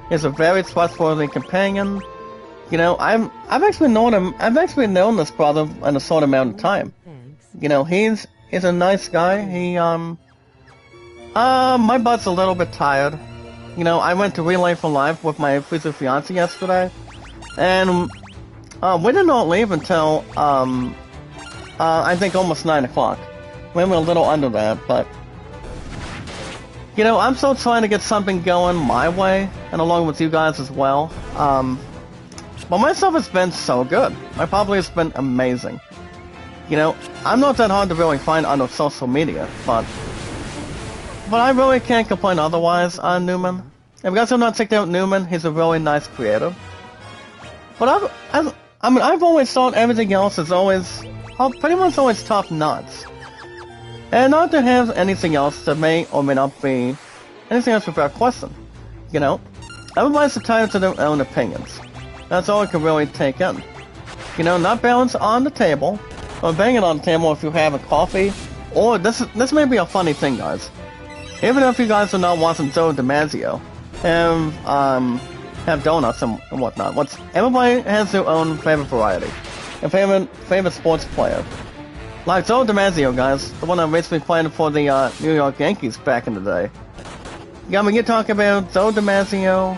He's a very trustworthy companion. You know, I've actually known this brother in a short amount of time. You know, he's a nice guy. My butt's a little bit tired. You know, I went to Relay for Life with my future fiance yesterday, and we did not leave until I think almost 9 o'clock. Maybe a little under that, but you know, I'm still trying to get something going my way, and along with you guys as well. But my stuff has been so good. My popularity has been amazing. You know, I'm not that hard to really find on social media, but I really can't complain otherwise on Newman. If you guys have not checked out Newman, he's a really nice creator. But I've always thought everything else is pretty much always top notch. And not to have anything else that may or may not be anything else without question. You know, everybody's entitled to their own opinions. That's all I can really take in. You know, not balance on the table, or banging on the table if you have a coffee, or this may be a funny thing, guys. Even if you guys are not watching Joe DiMaggio, have donuts and whatnot. Everybody has their own favorite variety, and favorite sports player. Like Joe DiMaggio, guys, the one that recently played for the New York Yankees back in the day. Yeah, I mean, you're talking about Joe DiMaggio,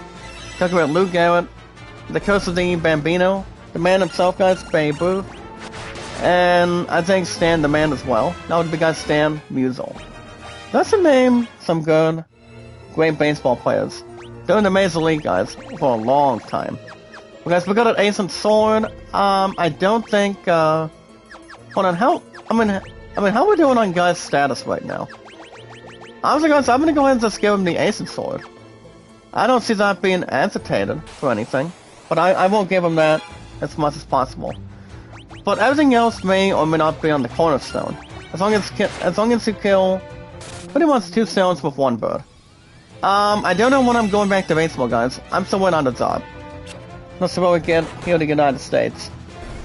talking about Lou Garrett, the Curse of the Bambino, the man himself, guys, Babe Ruth, and I think Stan the Man as well. That would be guys Stan Musial. That's to name some good, great baseball players. They're in the Major League, guys, for a long time. Well, guys, we got an Ace and Sword. I don't think, hold on, how are we doing on guys' status right now? Honestly, guys, I'm gonna go ahead and just give him the Ace and Sword. I don't see that being agitated for anything, but I won't give him that as much as possible. But everything else may or may not be on the cornerstone, as long as you kill pretty much 2 stones with 1 bird. I don't know when I'm going back to baseball, guys. I'm still waiting on the job. Let's really get here to the United States.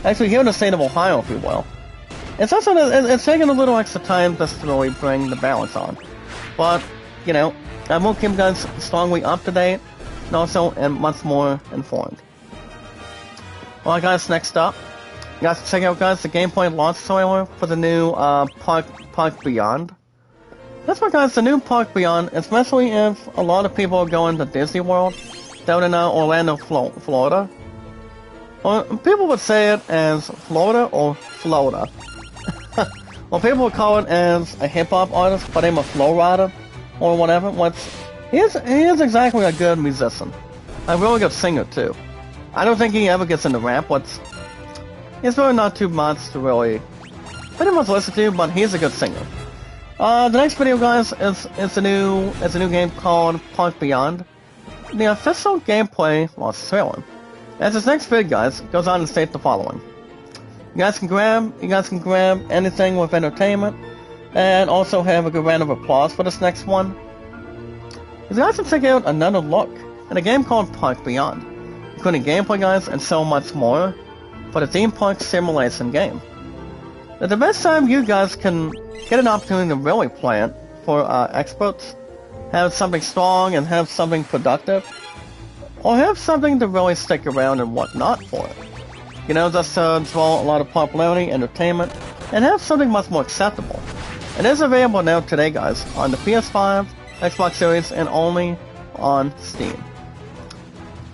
Actually, here in the state of Ohio, if you will. It's also it's taking a little extra time just to really bring the balance on. But, you know, I will keep you guys strongly up to date, and also much more informed. Alright, guys, next up, you guys check out, guys, the gameplay launch trailer for the new Park Beyond. That's why, guys, the new Park Beyond, especially if a lot of people are going to Disney World down in Orlando, Florida. Or people would say it as Florida or Florida. Well, people would call it as a hip-hop artist by the name of Flow Rider or whatever. He is exactly a good musician. A really good singer, too. I don't think he ever gets into rap. He's really not too much to really pretty much listen to, but he's a good singer. The next video, guys, is a new game called Park Beyond. The official gameplay was trailer. As this next video, guys, goes on to state the following. You guys can grab anything with entertainment, and also have a good round of applause for this next one. You guys can check out another look at a game called Park Beyond, including gameplay, guys, and so much more for the theme park simulation game. Now, the best time you guys can get an opportunity to really play it for experts, have something strong and have something productive, or have something to really stick around and whatnot for it. You know, just to draw a lot of popularity, entertainment, and have something much more acceptable. It is available now today, guys, on the PS5, Xbox Series, and only on Steam.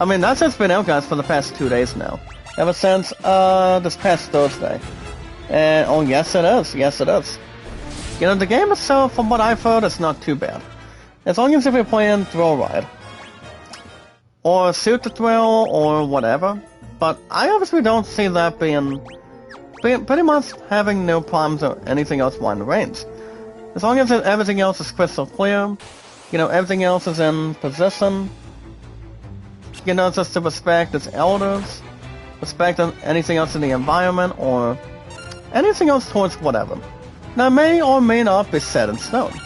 I mean, that's just been out, guys, for the past 2 days now. Ever since, this past Thursday. And, oh, yes it is. Yes it is. You know, the game itself, from what I've heard, is not too bad. As long as if you're playing Thrill Ride. Or Shoot the Thrill, or whatever. But I obviously don't see that being pretty much having no problems or anything else within the range. As long as everything else is crystal clear, you know, everything else is in position, you know, just to respect its elders, respect anything else in the environment, or anything else towards whatever. Now, may or may not be set in stone.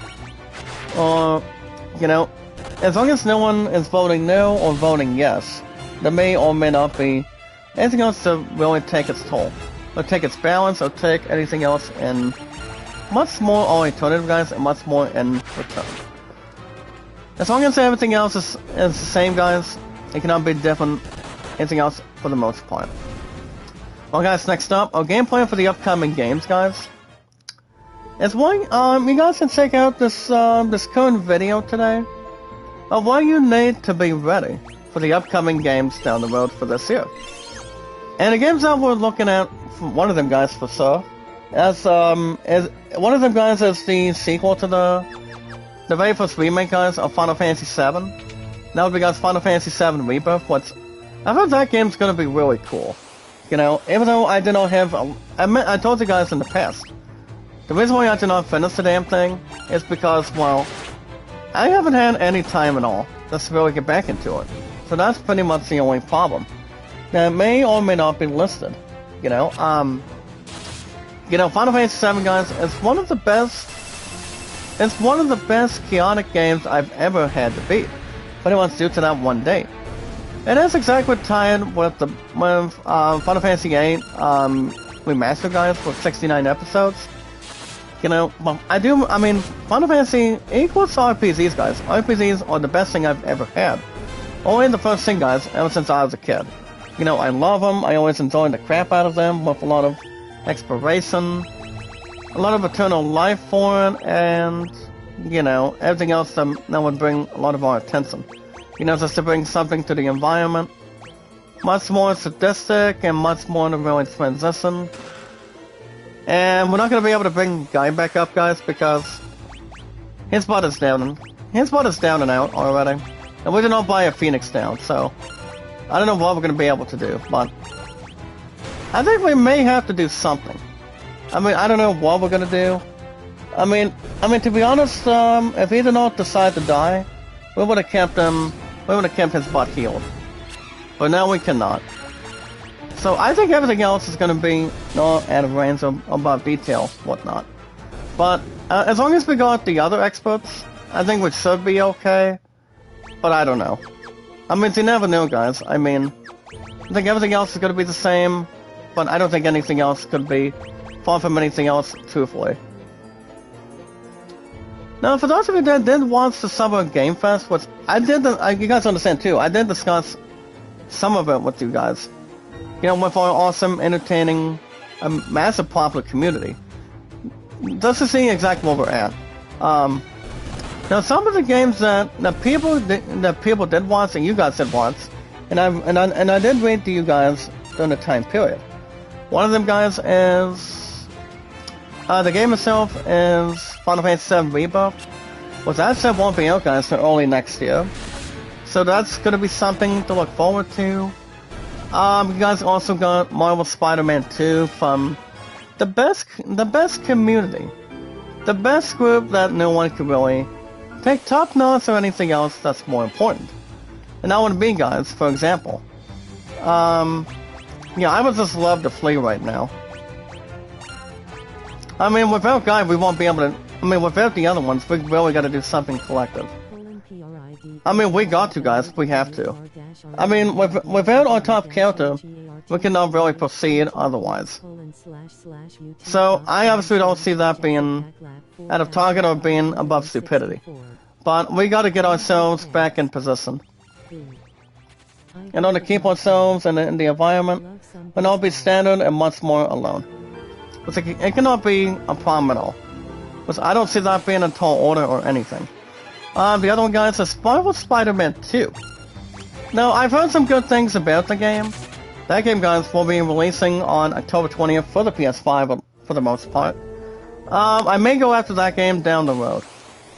Or, you know, as long as no one is voting no or voting yes, there may or may not be anything else to really take its toll, or take its balance, or take anything else in much more alternative, guys, and much more in return. As long as everything else is the same, guys, it cannot be different, anything else for the most part. Well, guys, next up, our game plan for the upcoming games, guys. Is one, you guys can check out this current video today of what you need to be ready for the upcoming games down the road for this year. And the games that we're looking at, one of them, guys, for sure, as one of them, guys, is the sequel to the very first remake, guys, of Final Fantasy VII. That would be, guys, Final Fantasy VII Rebirth. I've heard that game's gonna be really cool. You know, even though I did not have, I told you guys in the past, the reason why I did not finish the damn thing is because, well, I haven't had any time at all just to really get back into it. So that's pretty much the only problem. Now, it may or may not be listed. You know, Final Fantasy VII, guys, is one of the best. It's one of the best chaotic games I've ever had to beat. Pretty much due to that one date. It is exactly tied with Final Fantasy VIII Remaster, guys, with 69 episodes. You know, I mean, Final Fantasy equals RPGs, guys. RPGs are the best thing I've ever had. Only the first thing, guys, ever since I was a kid. You know, I love them. I always enjoy the crap out of them with a lot of exploration, a lot of eternal life for it, and, you know, everything else that would bring a lot of our attention. You know, just to bring something to the environment. Much more sadistic and much more to really transition. And we're not going to be able to bring Guy back up, guys, because his butt is down. His butt is down and out already. And we did not buy a Phoenix down, so I don't know what we're going to be able to do, but I think we may have to do something. I mean, I don't know what we're going to do. I mean, to be honest, if he did not decide to die, we would have kept him, we would have kept his butt healed. But now we cannot. So I think everything else is going to be not out of range of about detail, whatnot. But as long as we got the other experts, I think we should be okay. But I don't know. I mean, you never know, guys. I mean, I think everything else is going to be the same, but I don't think anything else could be far from anything else, truthfully. Now, for those of you that did watch the Summer Game Fest, which I did, you guys understand too, I did discuss some of it with you guys. You know, with our awesome, entertaining, massive popular community. Just to see exactly where we're at. Now, some of the games that people did watch and you guys did watch, and I did read to you guys during the time period. One of them, guys, is the game itself is Final Fantasy VII Rebirth, which I said won't be out, guys, until early next year. So that's going to be something to look forward to. You guys also got Marvel Spider-Man 2 from the best community, the best group that no one could really take top notes or anything else that's more important. And that would be, guys, for example. Yeah, I would just love to flee right now. I mean, without Guy, we won't be able to... I mean, without the other ones, we really got to do something collective. I mean, we got to, guys. We have to. I mean, without our top character, we cannot really proceed otherwise. So, I obviously don't see that being out of target or being above stupidity. But we got to get ourselves back in position. In order to keep ourselves in the environment, but not be standard and much more alone. It cannot be a problem at all. Because I don't see that being a tall order or anything. The other one, guys, is Marvel Spider-Man 2. Now, I've heard some good things about the game. That game, guys, will be releasing on October 20th for the PS5 for the most part. I may go after that game down the road.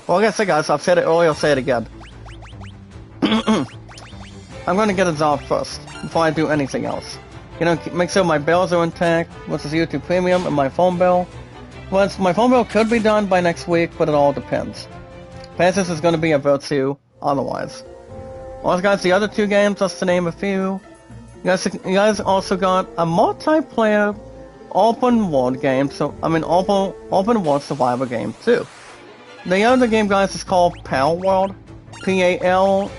Well, like I said, guys, I've said it earlier, I'll say it again. I'm going to get a job first, before I do anything else. You know, make sure my bills are intact, which is YouTube Premium and my phone bill. Well, my phone bill could be done by next week, but it all depends. Patience is going to be a virtue otherwise. Also, guys, the other two games, just to name a few. You guys also got a multiplayer open world game, open world survival game too. The other game, guys, is called Pal World. PALWORLD.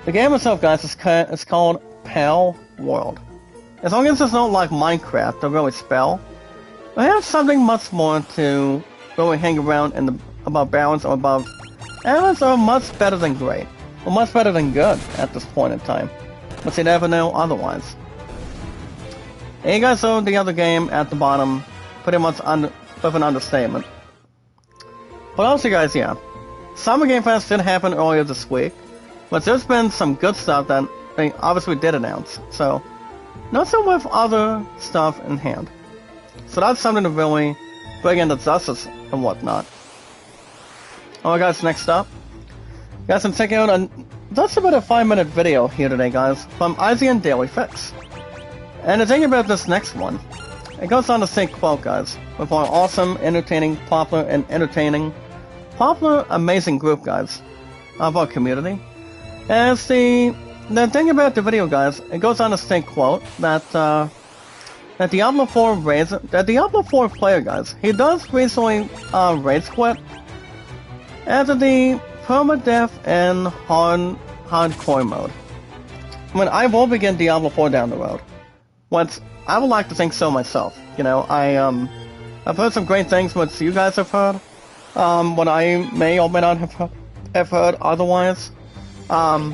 The game itself, guys, is called Pal World. As long as it's not like Minecraft or really spell, I have something much more to really hang around above balance or above average or much better than great. Or much better than good at this point in time. But you never know otherwise. And you guys saw the other game at the bottom, pretty much with an understatement. But also, guys, yeah. Summer Game Fest did happen earlier this week, but there's been some good stuff that they obviously did announce. So, not so with other stuff in hand. So that's something to really bring into justice and whatnot. Alright, guys, next up. You guys can check out that's about a 5-minute video here today, guys, from IGN Daily Fix. And the thing about this next one, it goes on the same quote, guys, with our awesome, entertaining, amazing group, guys, of our community. And the thing about the video, guys, it goes on the same quote that Diablo 4 player, guys, he does recently rage quit after the permadeath and hardcore mode. I mean, I will begin Diablo 4 down the road. What I would like to think so myself. You know, I've heard some great things what you guys have heard. What I may or may not have heard otherwise. I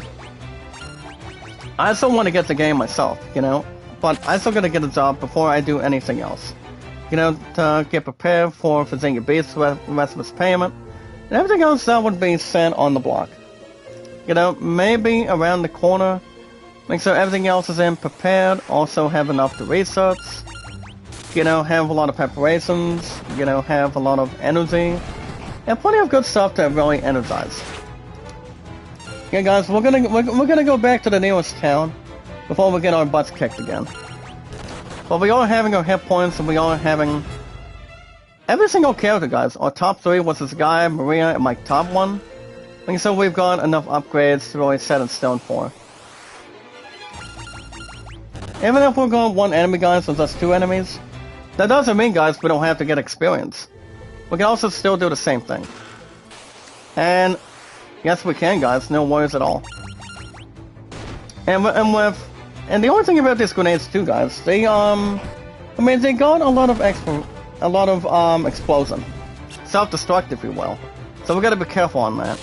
still want to get the game myself, you know, but I still gotta get a job before I do anything else. You know, to get prepared for Virginia Beach's rest of its payment, and everything else that would be sent on the block. You know, maybe around the corner, make sure everything else is in prepared, also have enough to research, you know, have a lot of preparations, you know, have a lot of energy, and plenty of good stuff to really energize. Yeah, guys, we're gonna go back to the nearest town before we get our butts kicked again. But we are having our hit points, and we are having every single character, guys. Our top 3 was this guy, Maria, and my top 1. And so we've got enough upgrades to really set in stone for. Even if we're going 1 enemy, guys, with just 2 enemies, that doesn't mean, guys, we don't have to get experience. We can also still do the same thing. And yes, we can, guys. No worries at all. And the only thing about these grenades too, guys, they I mean, they got a lot of explosion, self-destruct, if you will. So we got to be careful on that.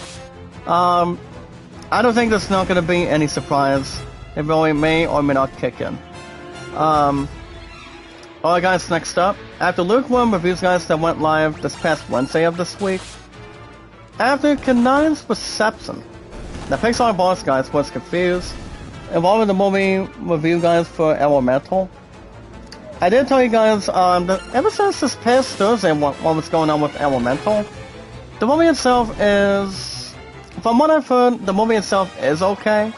I don't think there's not going to be any surprise. It really may or may not kick in. Alright guys, next up, after lukewarm reviews guys that went live this past Wednesday of this week, after Kanine's reception, the Pixar boss guys was confused, involving the movie review guys for Elemental. I did tell you guys, that ever since this past Thursday what was going on with Elemental, the movie itself is, from what I've heard, the movie itself is okay,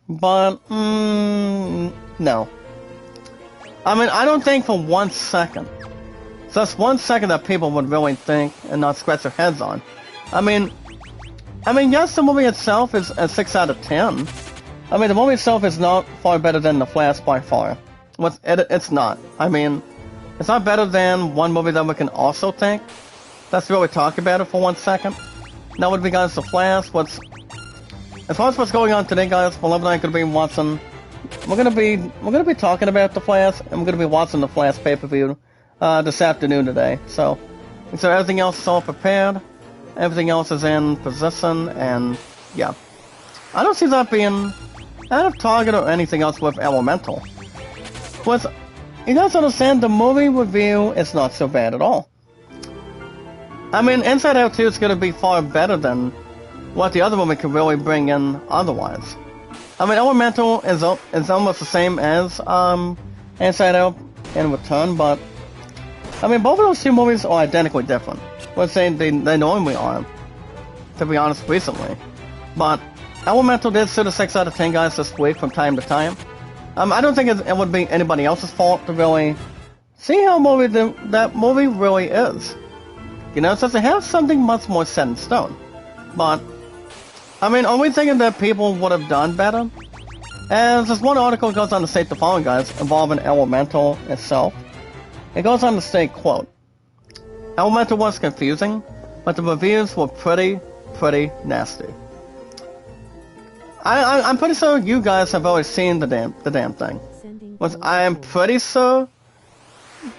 but, no. I mean, I don't think for 1 second, just 1 second that people would really think and not scratch their heads on. I mean, yes, the movie itself is a 6 out of 10. I mean, the movie itself is not far better than The Flash by far. It's not. I mean, it's not better than one movie that we can also think. Let's really talk about it for 1 second. That would be, guys, The Flash. As far as what's going on today, guys, Beloved and I could be watching. We're gonna be talking about The Flash, and we're gonna be watching The Flash pay-per-view this afternoon today. So everything else is all prepared, everything else is in position, and yeah, I don't see that being out of target or anything else with Elemental. But you guys understand, the movie review is not so bad at all. I mean, Inside Out 2 is gonna be far better than what the other movie could really bring in otherwise. I mean, Elemental is almost the same as Inside Out and Return, but I mean, both of those two movies are identically different. Let's say they normally are, to be honest, recently. But Elemental did sit a 6 out of 10 guys this week from time to time. I don't think it would be anybody else's fault to really see how that movie really is. You know, since it has something much more set in stone. But I mean, are we thinking that people would have done better? As this one article goes on to state the following, guys, involving Elemental itself. It goes on to state, quote, Elemental was confusing, but the reviews were pretty nasty. I'm pretty sure you guys have already seen the damn thing. I am pretty sure,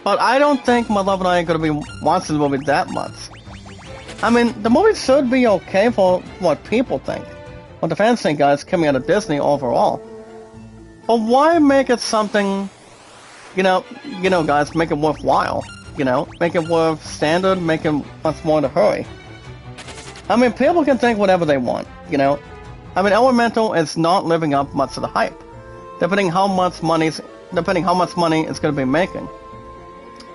but I don't think my love and I are going to be watching the movie that much. I mean, the movie should be okay for what people think, what the fans think, guys, coming out of Disney overall. But why make it something, you know, guys, make it worthwhile, you know, make it worth standard, make it much more in a hurry. I mean, people can think whatever they want, you know. I mean, Elemental is not living up much to the hype, depending how much money it's going to be making.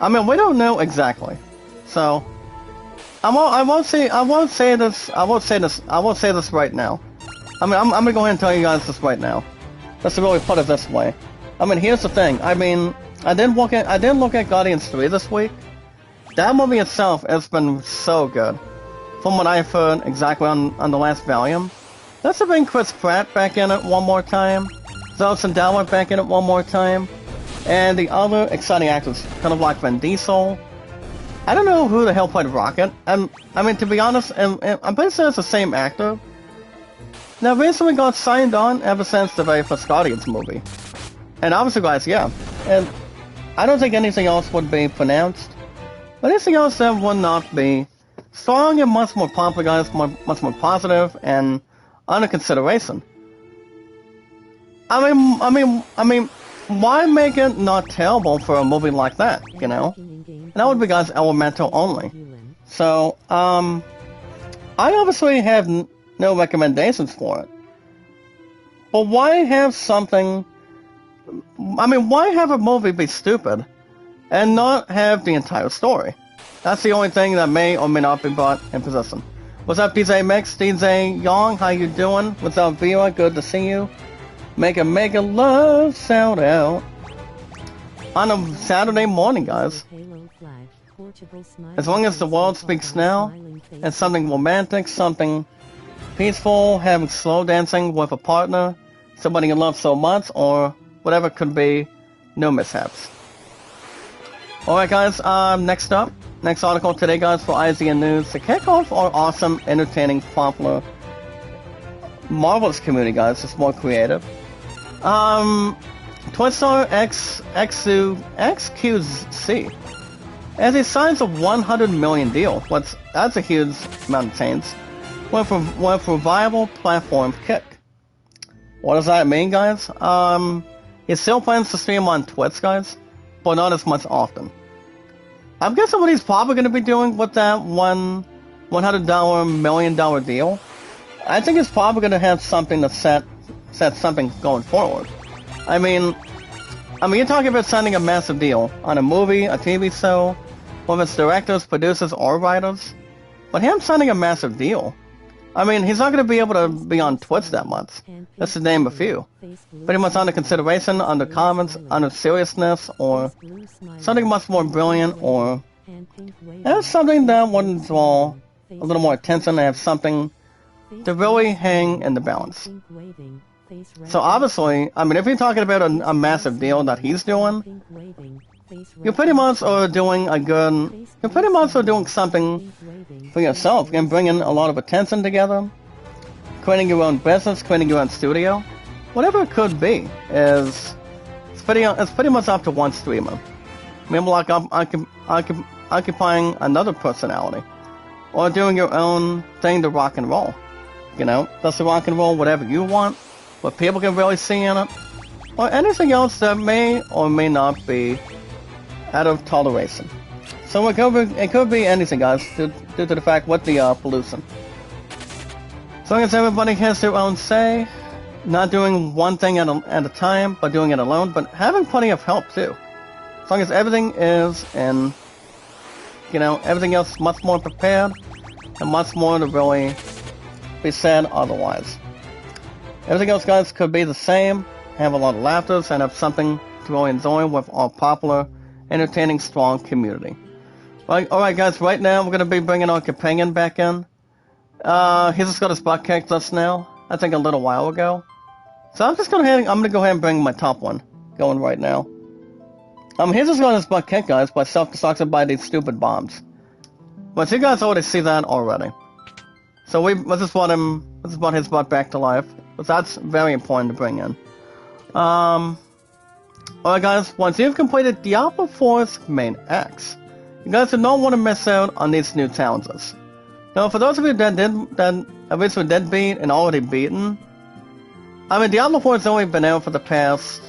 I mean, we don't know exactly, so. I won't say this right now. I mean, I'm gonna go ahead and tell you guys this right now. Let's really put it this way. I mean, here's the thing. I mean, I didn't look at Guardians 3 this week. That movie itself has been so good. From what I've heard exactly on the last volume. Let's bring Chris Pratt back in it one more time. Zoe Saldana back in it one more time. And the other exciting actors, kind of like Vin Diesel. I don't know who the hell played Rocket. I mean, to be honest, I'm pretty sure it's the same actor. Now, recently got signed on ever since the very first Guardians movie. And obviously, guys, yeah. And I don't think anything else would be pronounced. But anything else that would not be strong and much more popular, guys, much more positive and under consideration. I mean, why make it not terrible for a movie like that, you know? And that would be, guys, Elemental only. So, I obviously have no recommendations for it. But why have something... I mean, why have a movie be stupid and not have the entire story? That's the only thing that may or may not be brought in position. What's up, DJ Mix? DJ Young, how you doing? What's up, Vera? Good to see you. Make a mega love shout out on a Saturday morning, guys. As long as the world speaks now, it's something romantic, something peaceful, having slow dancing with a partner, somebody you love so much, or whatever could be, no mishaps. Alright, guys, next article today, guys, for IZN News. To kick off our awesome, entertaining, popular, marvelous community, guys, it's more creative. Twinstar XQC, as he signs a $100 million deal. That's a huge amount of change. With revival platform Kick. What does that mean, guys? He still plans to stream on Twitch, guys. but not as much often. I'm guessing what he's probably going to be doing with that $100 million deal. I think he's probably going to have something to set something going forward. I mean, you're talking about signing a massive deal on a movie, a TV show, whether it's directors, producers, or writers. But him signing a massive deal, I mean, he's not going to be able to be on Twitch that much. That's to name a few. Pretty much under consideration, under comments, under seriousness, or something much more brilliant, or something that would draw a little more attention and have something to really hang in the balance. So obviously, I mean, if you're talking about a massive deal that he's doing, you pretty much are doing something for yourself. You're bringing a lot of attention together, creating your own business, creating your own studio. Whatever it could be, it's pretty much up to one streamer. Maybe like occupying another personality, or doing your own thing to rock and roll. You know, that's the rock and roll whatever you want, what people can really see in it, or anything else that may or may not be out of toleration. So it could be anything, guys, due to the fact with the pollution. So I guess everybody has their own say, not doing one thing at a time, but doing it alone, but having plenty of help too. As long as everything is in, everything else much more prepared, and much more to really be said otherwise. Everything else, guys, could be the same, have a lot of laughters, and have something to really enjoy with our popular, entertaining, strong community. Alright, guys, right now we're going to be bringing our companion back in. He just got his butt kicked just now, I think a little while ago. So I'm going to go ahead and bring my top one going right now. He just got his butt kicked, guys, by self-destructed by these stupid bombs. But you guys already see that already. So let's just brought his butt back to life. But that's very important to bring in. Alright, guys, once you've completed Diablo 4's main X, you guys do not want to miss out on these new challenges. Now, for those of you that did beat and already beaten, I mean, Diablo 4 has only been out for the past,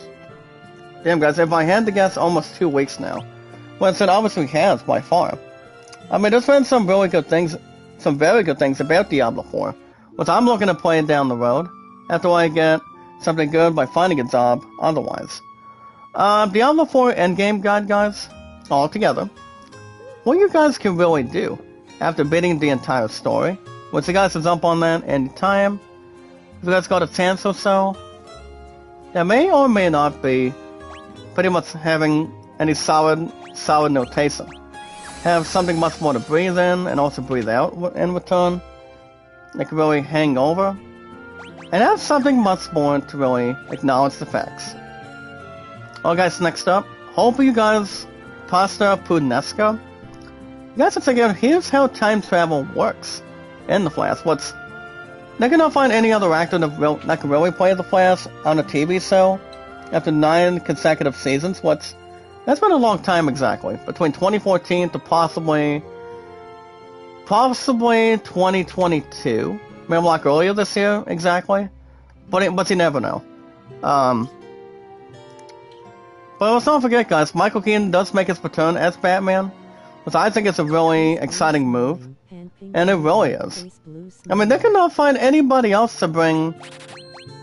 damn guys, if I had to guess, almost 2 weeks now. Well, it obviously has, by far. I mean, there's been some really good things, some very good things about Diablo 4, which I'm looking to play down the road, after I get something good by finding a job otherwise. Diablo 4 endgame guide, guys, all together. What you guys can really do after beating the entire story, once you guys can jump on that anytime, if you guys got a chance or so, that may or may not be pretty much having any solid notation. Have something much more to breathe in and also breathe out in return. That can really hang over. And have something much more to really acknowledge the facts. Alright, guys, next up, hope you guys Pasta Punesca. You guys have to figure out, here's how time travel works in the Flash. They cannot find any other actor that can really play the Flash on a TV show after 9 consecutive seasons. That's been a long time exactly, between 2014 to possibly 2022, maybe like earlier this year exactly, but you never know. But let's not forget, guys, Michael Keaton does make his return as Batman, which I think is a really exciting move, and it really is. I mean, they cannot find anybody else to bring,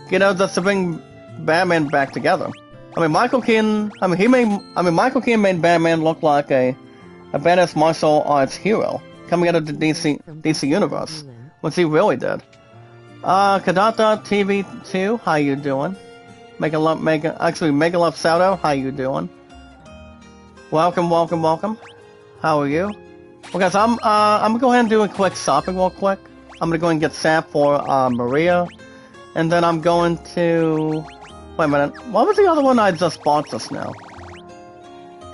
just to bring Batman back together. I mean, Michael Keaton made Batman look like a badass martial arts hero coming out of the DC universe, which he really did. Kadata TV2, how you doing? Mega Love shout out, how you doing? Welcome. How are you? Well, guys, I'm gonna go ahead and do a quick shopping real quick. I'm gonna go and get sap for Maria, and then I'm going to. Wait a minute. What was the other one I just bought just now?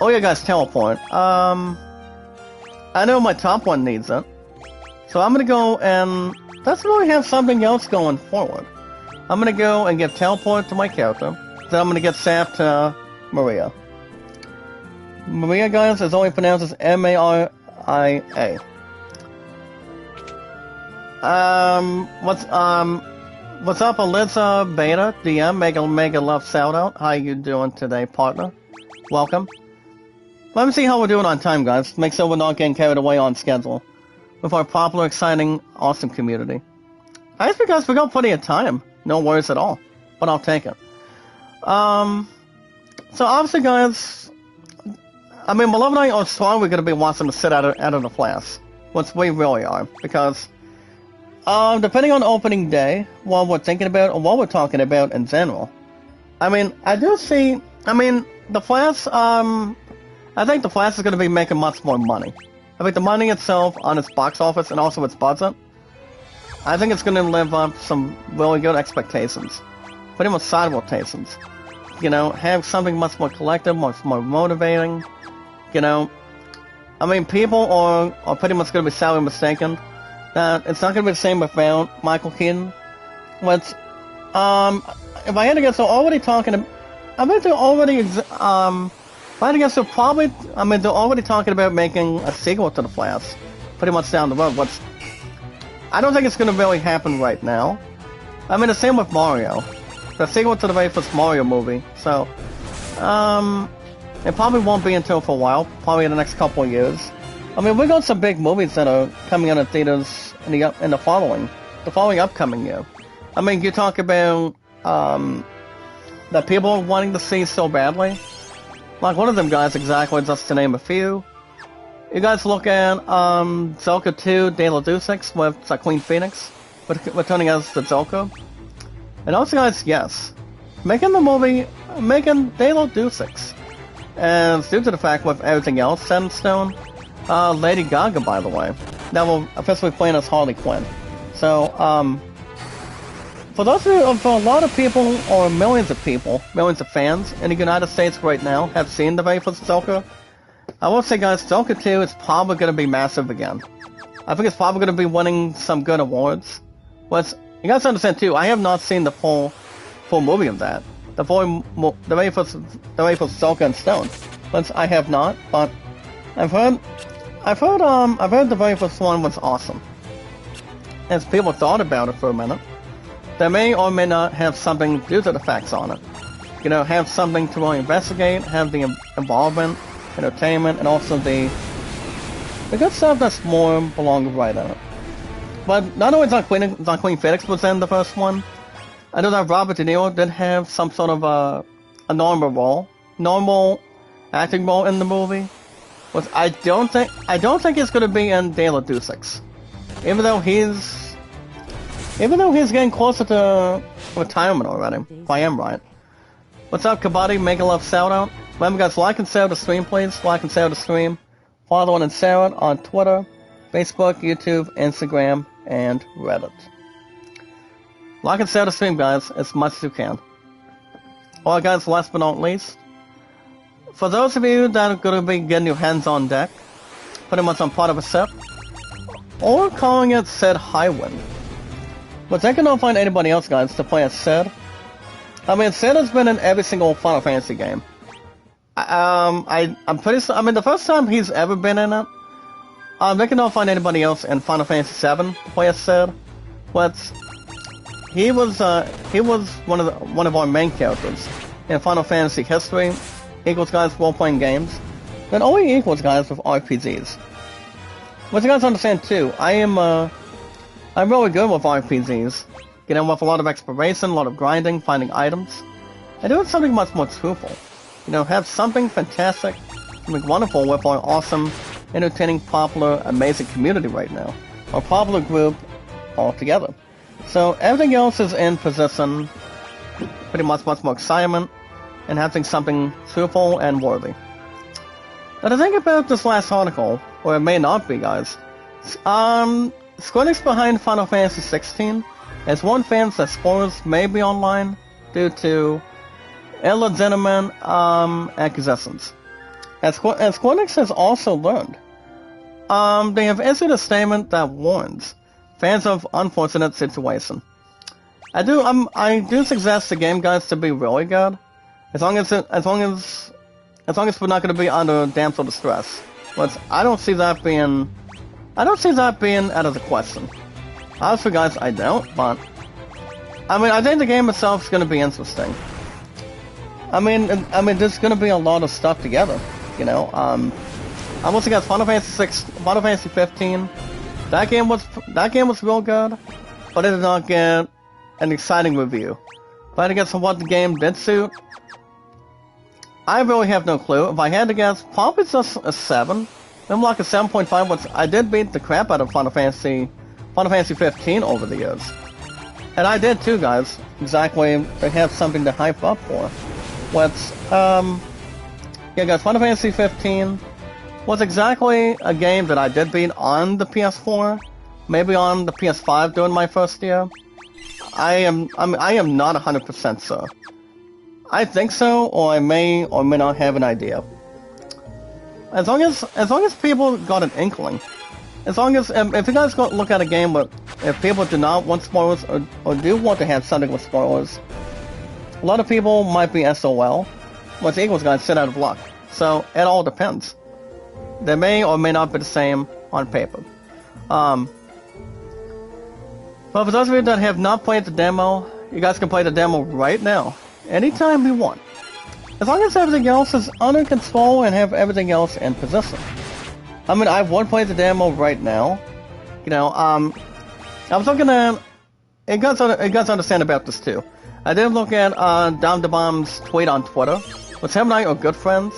Oh yeah, guys, teleport. I know my top one needs it, so I'm gonna go and let's really have something else going forward. I'm gonna go and get teleport to my character. Then I'm gonna get sap to Maria. Maria, guys, is only pronounced as Maria. What's up, Alyssa Beta DM? Mega love shout out. How you doing today, partner? Welcome. Let me see how we're doing on time, guys. Make sure we're not getting carried away on schedule with our popular, exciting, awesome community. I think, guys, we got plenty of time. No worries at all. But I'll take it. So obviously, guys, I mean, Malevolent or Strong, we're going to be watching the sit out of the Flash. Which we really are. Because, depending on opening day, what we're thinking about, or what we're talking about in general, I mean, I do see, I mean, the Flash, I think the Flash is going to be making much more money. I think the money itself on its box office and also its budget, I think it's going to live up some really good expectations. Pretty much simultaneous. You know, have something much more collective, much more motivating. You know, I mean, people are pretty much going to be sadly mistaken that it's not going to be the same without Michael Keaton. Which, if I had to guess, they're already talking. I bet they're already. If I had to guess, they're probably. I mean, they're already talking about making a sequel to The Flash, pretty much down the road. Which I don't think it's going to really happen right now. I mean, the same with Mario. The sequel to the very first Mario movie. So, it probably won't be until for a while, probably in the next couple of years. I mean, we got some big movies that are coming out in theaters in the following upcoming year. I mean, you talk about that people are wanting to see so badly. Like one of them guys, exactly, just to name a few. You guys look at Zelda 2, De La Dusix with Queen Phoenix, returning as the Zelda. And also, guys, yes, making De La Dusix. And due to the fact with everything else set in stone, Lady Gaga, by the way, that will officially play as Harley Quinn. So, for a lot of people, or millions of fans in the United States right now have seen the very first Zelda. I will say, guys, Zelda 2 is probably going to be massive again. I think it's probably going to be winning some good awards. But you guys understand too, I have not seen the full movie of that. The very first Zelda in stone. But I have not. But I've heard the very first one was awesome. As people thought about it for a minute, they may or may not have something due to the facts on it. You know, have something to really investigate, have the involvement, entertainment, and also the good stuff that's more belongs right in it. But not only Queen Phoenix was in the first one, I know that Robert De Niro did have some sort of a normal acting role in the movie. But I don't think it's going to be in De La Dusix. Even though he's getting closer to retirement already, if I am right. What's up, Kabaddi? Make a love shout out. Remember, guys, like and share the stream, please. Like and share the stream. Follow and Sarah on Twitter, Facebook, YouTube, Instagram, and Reddit. Like and share the stream, guys, as much as you can. Alright, guys, last but not least, for those of you that are going to be getting your hands on deck, pretty much on part of a set, or calling it Sid Highwind. But they cannot find anybody else, guys, to play as Sid. I mean, Sid has been in every single Final Fantasy game. I'm pretty sure, I mean, the first time he's ever been in it, they cannot find anybody else in Final Fantasy 7 to play as Sid. But he was one of our main characters in Final Fantasy history. Equals, guys, role-playing games. That only equals, guys, with RPGs. But you guys understand too, I'm really good with RPGs. You know, with a lot of exploration, a lot of grinding, finding items, and doing something much more truthful. You know, have something fantastic, something wonderful with our awesome, entertaining, popular, amazing community right now. Our popular group altogether. So everything else is in position, pretty much more excitement, and having something truthful and worthy. Now the thing about this last article, or it may not be, guys, Square Enix behind Final Fantasy 16 has warned fans that spoilers may be online due to illegitimate accusations. As Square Enix has also learned, they have issued a statement that warns fans of unfortunate situation. I do suggest the game, guys, to be really good, as long as we're not going to be under damsel distress. But I don't see that being out of the question. Honestly, guys, I don't. But I mean, I think the game itself is going to be interesting. I mean, there's going to be a lot of stuff together. You know, I was against Final Fantasy 15. That game was real good, but it did not get an exciting review. But I guess what the game did suit, I really have no clue. If I had to guess, probably just a 7. Maybe like a 7.5, which I did beat the crap out of Final Fantasy 15 over the years. And I did too, guys. Exactly, they have something to hype up for. Yeah guys, Final Fantasy 15 was exactly a game that I did beat on the PS4, maybe on the PS5 during my first year. I am not 100% sure. I think so, or I may or may not have an idea. As long as people got an inkling, as long as if you guys go look at a game, but if people do not want spoilers or do want to have something with spoilers, a lot of people might be SOL, which equals guys sit out of luck. So it all depends. They may or may not be the same on paper. But for those of you that have not played the demo, you guys can play the demo right now, anytime you want. As long as everything else is under control and have everything else in position. I mean, I would play the demo right now. You know, I was looking at... You guys understand about this too. I did look at Dom DeBomb's tweet on Twitter, which him and I are good friends.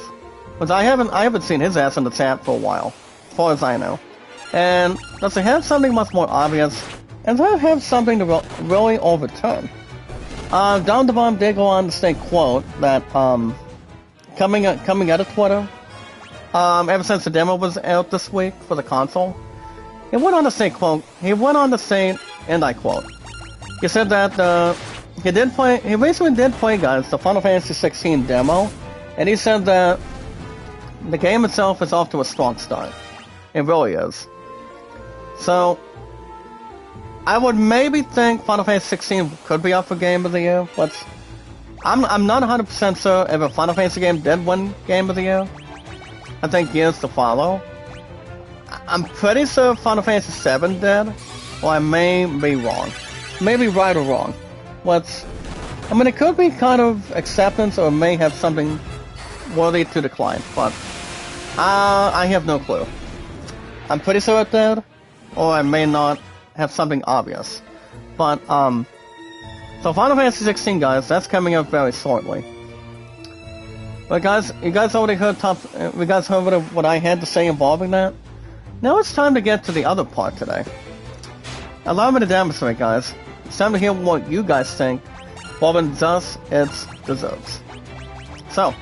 Which I haven't seen his ass in the chat for a while, as far as I know. And does it have something much more obvious? And does it have something to really overturn? Dom DeBomb did go on to say, quote, that coming out of Twitter, ever since the demo was out this week for the console, he went on to say, quote, and I quote, he said that he basically did play, guys, the Final Fantasy 16 demo, and he said that the game itself is off to a strong start. It really is. So, I would maybe think Final Fantasy 16 could be up for Game of the Year, but I'm not 100% sure if a Final Fantasy game did win Game of the Year. I think years to follow. I'm pretty sure Final Fantasy 7 did, or I may be wrong. Maybe right or wrong. I mean, it could be kind of acceptance or may have something worthy to decline, but I have no clue. I'm pretty sure it did, or I may not have something obvious. But, so Final Fantasy 16, guys, that's coming up very shortly. But guys, you guys already heard what I had to say involving that. Now it's time to get to the other part today. Allow me to demonstrate, guys. It's time to hear what you guys think Bobbin does its deserves. So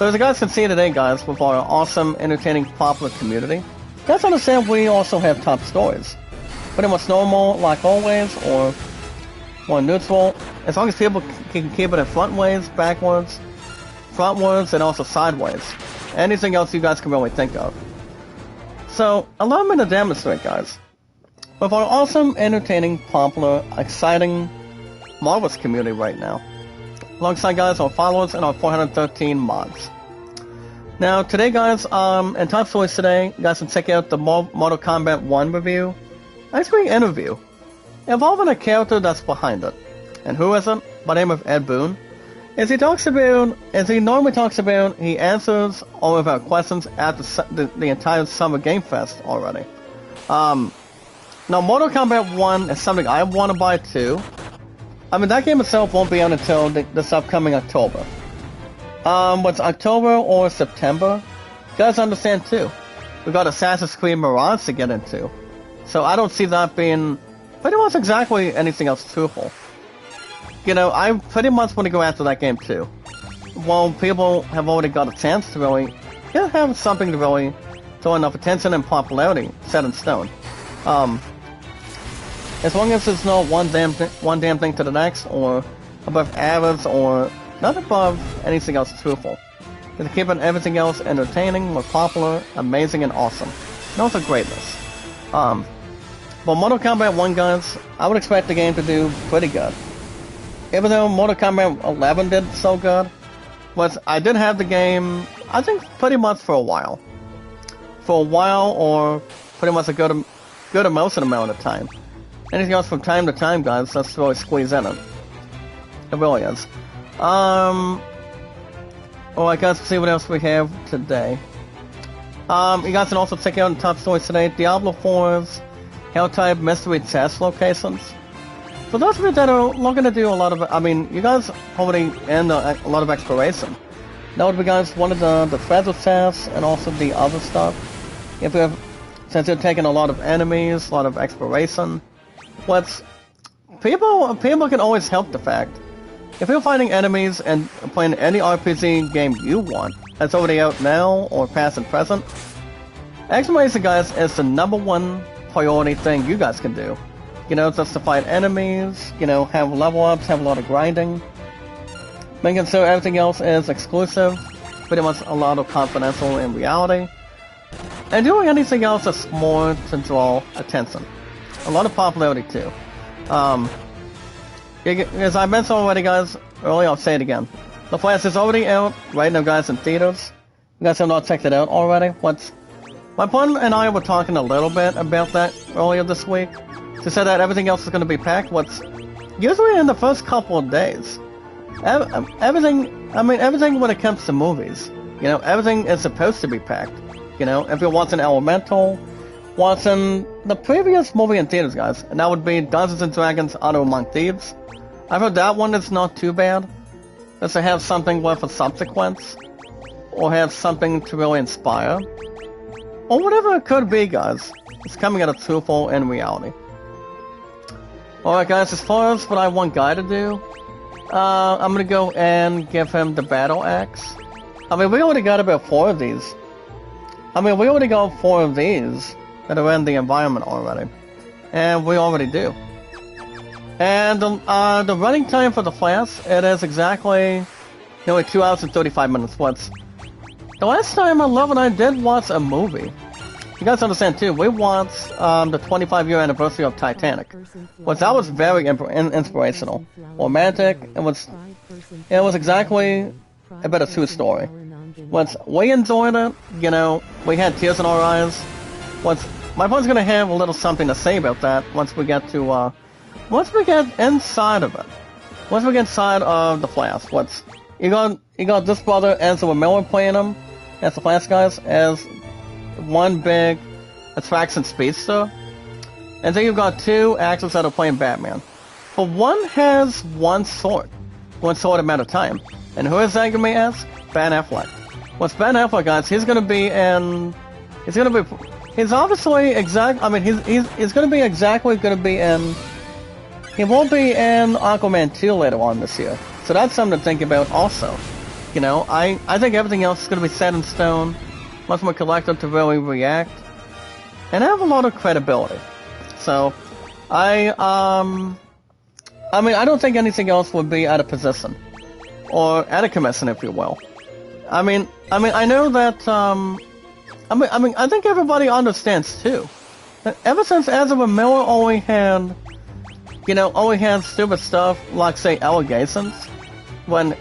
as you guys can see today, guys, with our awesome, entertaining, popular community, you guys understand we also have top stories. Pretty much normal, like always, or more neutral, as long as people can keep it in frontways, backwards, frontwards, and also sideways. Anything else you guys can really think of. So, allow me to demonstrate, guys. With our awesome, entertaining, popular, exciting, marvelous community right now. Alongside, guys, our followers and our 413 mods. Now, today, guys, in top stories today, you guys can check out the Mortal Kombat 1 review. Actually, interview. Involving a character that's behind it. And who is it? By the name of Ed Boon. As he normally talks about, he answers all of our questions at the entire Summer Game Fest already. Now, Mortal Kombat 1 is something I want to buy too. I mean, that game itself won't be out until this upcoming October. What's October or September? You guys understand too. We got Assassin's Creed Mirage to get into. So I don't see that being pretty much exactly anything else truthful. You know, I pretty much want to go after that game too. Well, people have already got a chance to really have something to really throw enough attention and popularity set in stone. As long as it's not one damn thing to the next, or above average, or not above anything else truthful. It's keeping everything else entertaining, more popular, amazing, and awesome. And also greatness. But Mortal Kombat 1, guys, I would expect the game to do pretty good. Even though Mortal Kombat 11 did so good, but I did have the game, I think, pretty much for a while. For a while, or pretty much a good amount of time. Anything else from time to time, guys, let's really squeeze in it. It really is. Alright guys, let's see what else we have today. You guys can also check out the top stories today. Diablo 4's Hell-type mystery chest locations. For those of you that are looking to do a lot of, you guys already in a lot of exploration. That would be, guys, one of the treasure chests and also the other stuff. If you have, since you're taking a lot of enemies, a lot of exploration, people can always help the fact. If you're finding enemies and playing any RPG game you want, that's already out now or past and present, exploration, guys, is the #1 priority thing you guys can do. You know, just to fight enemies, you know, have level ups, have a lot of grinding. Making sure everything else is exclusive, pretty much a lot of confidential in reality. And doing anything else that's more to draw attention. A lot of popularity too. As I mentioned already, guys, earlier, I'll say it again. The Flash is already out right now, guys, in theaters. You guys have not checked it out already. My partner and I were talking a little bit about that earlier this week. She said that everything else is going to be packed. Usually in the first couple of days. Everything when it comes to movies, you know, everything is supposed to be packed. You know, if you're watching Elemental, watching the previous movie in theaters, guys, and that would be Dungeons & Dragons Honor Among Thieves. I've heard that one is not too bad. Just to have something with a subsequence, or have something to really inspire. Or whatever it could be, guys. It's coming out of truthful in reality. Alright guys, as far as what I want Guy to do, I'm gonna go and give him the battle axe. I mean, we already got about 4 of these. I mean, we already got 4 of these that are in the environment already. And we already do. And the running time for the Flash, it is exactly nearly 2 hours and 35 minutes. The last time Love and I did watch a movie, you guys understand too, we watched the 25-year anniversary of Titanic. That was very inspirational. Romantic, it was exactly a bit of true story. We enjoyed it, you know, we had tears in our eyes. My friend's gonna have a little something to say about that once we get inside of it. Once we get inside of the Flash, you got this brother Ezra Miller playing him as the Flash, guys, as one big attraction speedster. And then you've got 2 actors that are playing Batman. But one has one sword amount of time. And who is that, you may ask? Ben Affleck. Ben Affleck, guys, he's obviously he won't be in Aquaman 2 later on this year. So that's something to think about also. You know, I think everything else is going to be set in stone, much more collective to really react, and have a lot of credibility. So, I don't think anything else would be out of position, or out of commission, if you will. I know that, I think everybody understands too. That ever since Ezra Miller only had stupid stuff like, say, allegations when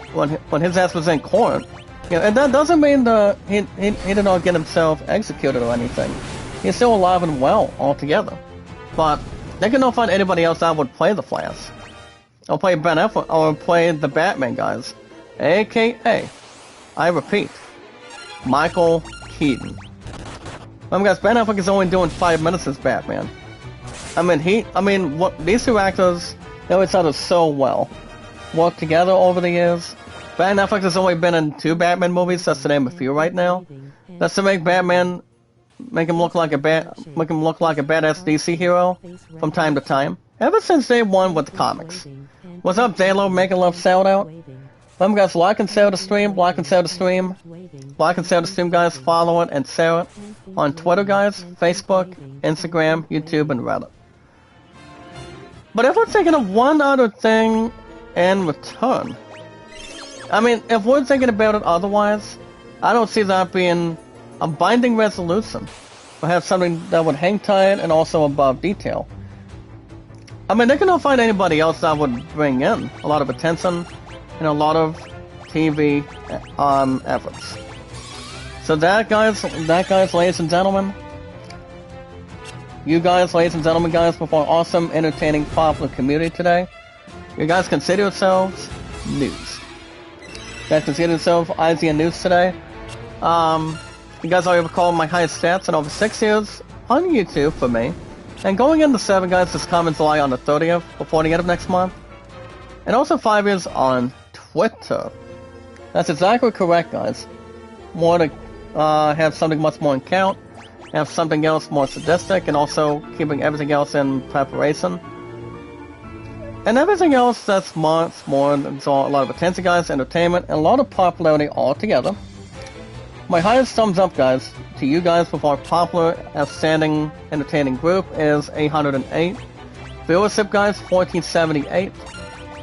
his ass was in court. You know, and that doesn't mean that he did not get himself executed or anything. He's still alive and well altogether. But they cannot find anybody else that would play the Flash. Or play Ben Affleck, or play the Batman, guys. AKA, I repeat, Michael Keaton. Guys, Ben Affleck is only doing 5 minutes as Batman. These 2 actors know each other so well. Worked together over the years. Ben Affleck has only been in 2 Batman movies, that's to name a few right now. That's to make Batman, make him look like a badass DC hero from time to time. Ever since day 1 with the comics. What's up, J-Lo? Making love shout out. Remember, guys, like and share the stream, guys, follow it and share it on Twitter, guys, Facebook, Instagram, YouTube, and Reddit. But if we're thinking of one other thing in return, if we're thinking about it otherwise, I don't see that being a binding resolution. Or have something that would hang tight and also above detail. They cannot find anybody else that would bring in a lot of attention and a lot of TV efforts. So that guys, ladies and gentlemen, you guys, ladies and gentlemen, guys, with our awesome, entertaining, popular community today, you guys consider yourselves news. Guys, can see it so for IGN News today. You guys already recall my highest stats in over 6 years on YouTube for me. And going into 7, guys, this comes July on the 30th, before the end of next month. And also 5 years on Twitter. That's exactly correct, guys. More to have something much more in count, have something else more sadistic, and also keeping everything else in preparation. And everything else that's much more, it's all a lot of attention, guys, entertainment, and a lot of popularity all together. My highest thumbs up, guys, to you guys with our popular, outstanding, entertaining group is 808. Viewership, guys, 1478.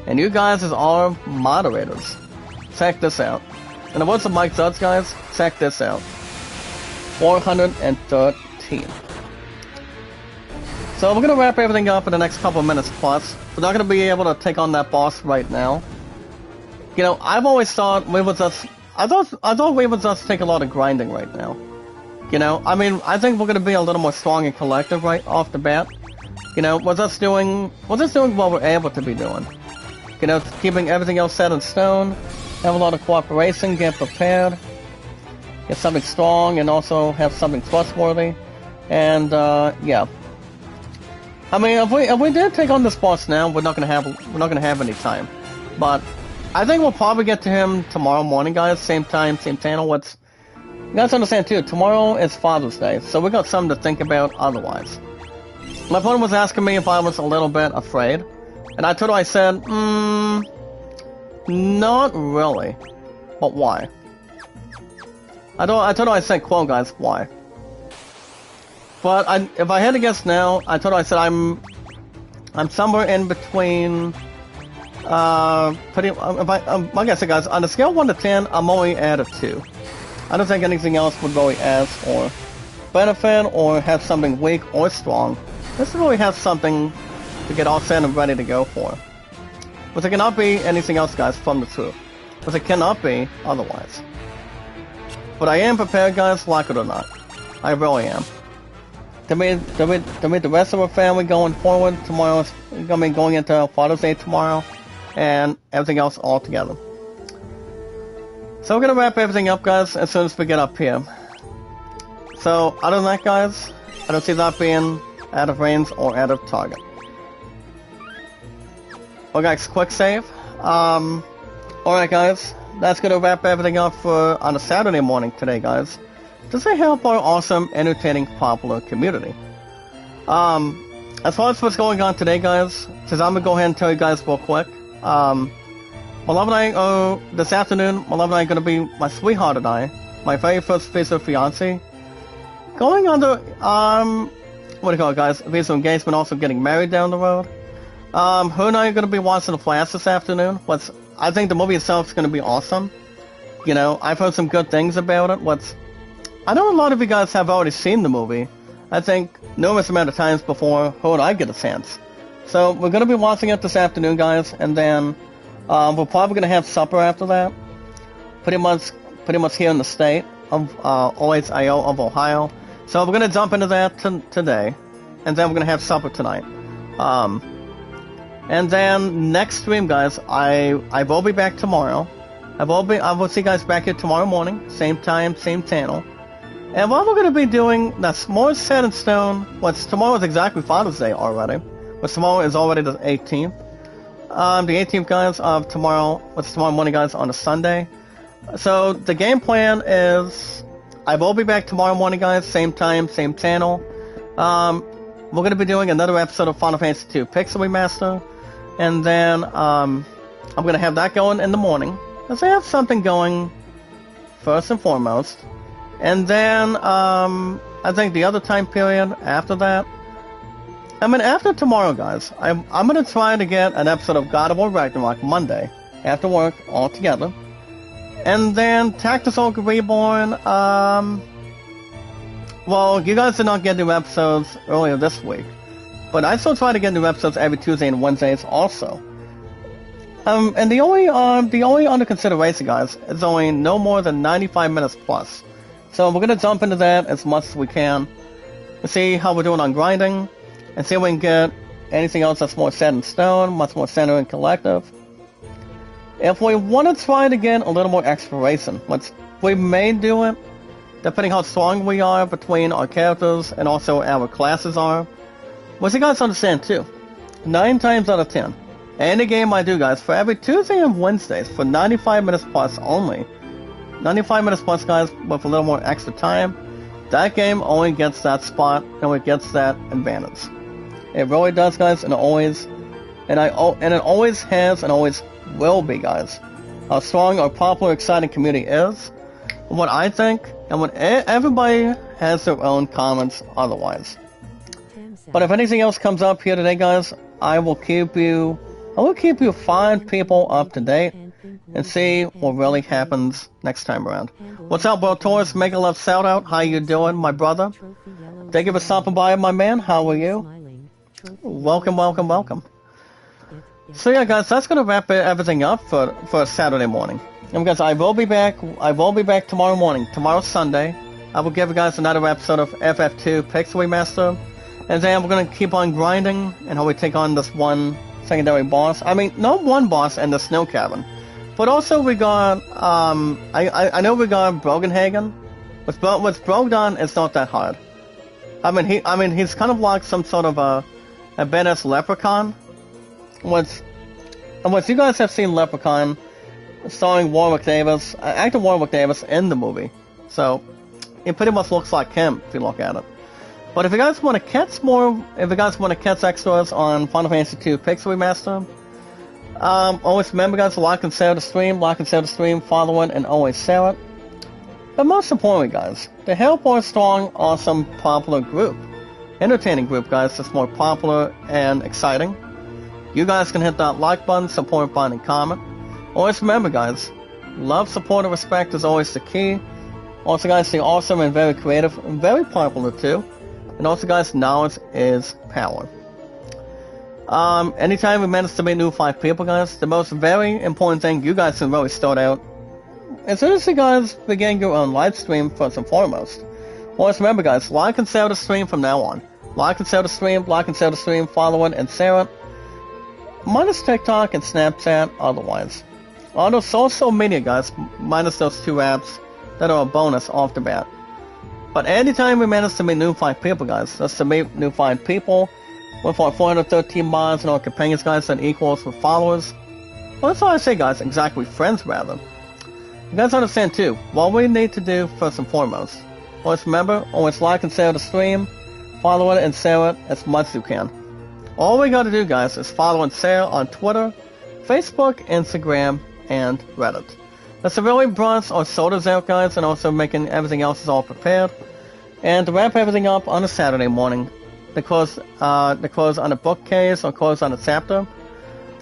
And you guys is our moderators. Check this out. In the words of Mike Judge, guys, check this out. 413. So we're gonna wrap everything up in the next couple of minutes plus. We're not gonna be able to take on that boss right now. You know, I've always thought we would just... I thought we would just take a lot of grinding right now. You know, I mean, I think we're gonna be a little more strong and collective right off the bat. You know, we're just doing what we're able to be doing. You know, keeping everything else set in stone, have a lot of cooperation, get prepared, get something strong, and also have something trustworthy. And yeah. I mean, if we did take on this boss now, we're not gonna have any time. But I think we'll probably get to him tomorrow morning, guys. Same time, same channel. You guys understand too, tomorrow is Father's Day, so we got something to think about otherwise. My opponent was asking me if I was a little bit afraid, and I told her, I said, not really. But why? I told her, I said, quote, guys, why? But if I had to guess now, I told her, I said, I'm somewhere in between. Like I said, guys, on a scale of 1 to 10, I'm only at a 2. I don't think anything else would really add or benefit or have something weak or strong. This really has something to get all set and ready to go for. But it cannot be anything else, guys, from the truth. But it cannot be otherwise. But I am prepared, guys, like it or not. I really am. To meet the rest of our family going forward. Tomorrow's gonna be going into Father's Day tomorrow. And everything else all together. So we're gonna wrap everything up, guys, as soon as we get up here. So other than that, guys, I don't see that being out of range or out of target. Okay, guys, quick save. Alright, guys, that's gonna wrap everything up for on a Saturday morning today, guys. Just to help our awesome, entertaining, popular community. As far as what's going on today, guys, since I'm gonna go ahead and tell you guys real quick. My love and I, this afternoon, my love and I are going to be, my sweetheart and I, my very first visa fiancé, going on the, what do you call it, guys, visa engagement, also getting married down the road. Her and I are going to be watching The Flash this afternoon. I think the movie itself is going to be awesome. You know, I've heard some good things about it. I know a lot of you guys have already seen the movie. I think numerous amount of times before her and I get a chance. So we're going to be watching it this afternoon, guys, and then we're probably going to have supper after that. Pretty much here in the state of OHIO of Ohio. So we're going to jump into that today, and then we're going to have supper tonight. And then next stream, guys, I will be back tomorrow. I will see you guys back here tomorrow morning, same time, same channel. And what we're going to be doing, that's more set in stone. Tomorrow is exactly Father's Day already. But tomorrow is already the 18th. The 18th, guys, of tomorrow. What's tomorrow morning, guys, on a Sunday. So the game plan is, I will be back tomorrow morning, guys, same time, same channel. We're going to be doing another episode of Final Fantasy II Pixel Remaster. And then, I'm going to have that going in the morning. Because I have something going, first and foremost. And then, I think the other time period after that, I mean, after tomorrow, guys, I'm going to try to get an episode of God of War Ragnarok Monday, after work, all together. And then, Tactical Reborn, well, you guys did not get new episodes earlier this week. But I still try to get new episodes every Tuesday and Wednesdays also. And the only under consideration, guys, is only no more than 95 minutes plus. So we're going to jump into that as much as we can. To see how we're doing on grinding. And see if we can get anything else that's more set in stone, much more centered and collective. If we want to try to get a little more exploration, which we may do it, depending how strong we are between our characters and also our classes are. Which you guys understand too. 9 times out of 10. Any game I do, guys, for every Tuesday and Wednesdays, for 95 minutes plus only, 95 minutes plus, guys, with a little more extra time, that game only gets that spot, and it gets that advantage. It really does, guys, and it always has and always will be, guys. How strong our popular, exciting community is, what I think, and what everybody has their own comments otherwise. But if anything else comes up here today, guys, I will keep you 5 people up to date and see what really happens next time around. What's up, World Tours? Make a love shout out. How you doing, my brother? Thank you for stopping by, my man. How are you? Welcome, welcome, welcome. So yeah, guys, that's gonna wrap everything up for Saturday morning. And guys, I will be back tomorrow morning. Tomorrow, Sunday. I will give you guys another episode of FF2 Pixel Remaster. And then we're gonna keep on grinding and how we take on this one secondary boss. I mean, not one boss in the snow cabin, but also we got I know we got Brogenhagen. With Brogdon, it's not that hard. I mean he's kind of like some sort of a badass leprechaun. Once you guys have seen Leprechaun, starring Warwick Davis, actor Warwick Davis in the movie, so it pretty much looks like him if you look at it. But if you guys want to catch extras on Final Fantasy II Pixel Remaster, always remember, guys, to like and share the stream, follow it, and always share it. But most importantly, guys, to help our strong, awesome, popular group, entertaining group, guys, that's more popular and exciting, you guys can hit that like button, support button, and comment. Always remember, guys, love, support, and respect is always the key. Also, guys, stay awesome and very creative and very popular too. And also, guys, knowledge is power. Anytime we manage to meet new 5 people, guys, the most very important thing you guys can really start out, as soon as you guys begin your own live stream, first and foremost. Always remember, guys, like and share the stream from now on. Like and share the stream, follow it, and share it. Minus TikTok and Snapchat otherwise. All those social media, guys, minus those 2 apps that are a bonus off the bat. But anytime we manage to meet new 5 people, guys, that's to meet new 5 people with our 413 mods and our companions, guys, that equals with followers. Well, that's all I say, guys, exactly friends, rather. You guys understand, too, what we need to do first and foremost. Always remember, always like and share the stream, follow it and share it as much as you can. All we gotta do, guys, is follow and share on Twitter, Facebook, Instagram, and Reddit. That's to really brought our shoulders out, guys, and also making everything else is all prepared. And to wrap everything up on a Saturday morning, to close on a bookcase or close on a chapter.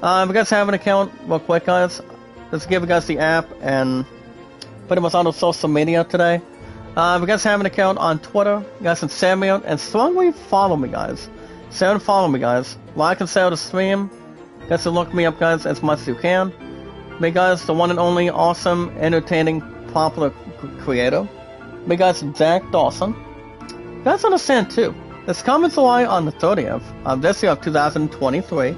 If you guys have an account, real quick, guys, just give you guys the app and pretty much on the social media today. If you guys have an account on Twitter, you guys can send me out and strongly follow me, guys. Share and follow me, guys. Like and share the stream. You guys can look me up, guys, as much as you can. Me, guys, the one and only awesome, entertaining, popular creator. Me, guys, Jack Dawson. You guys understand, too. This coming July on the 30th of this year of 2023.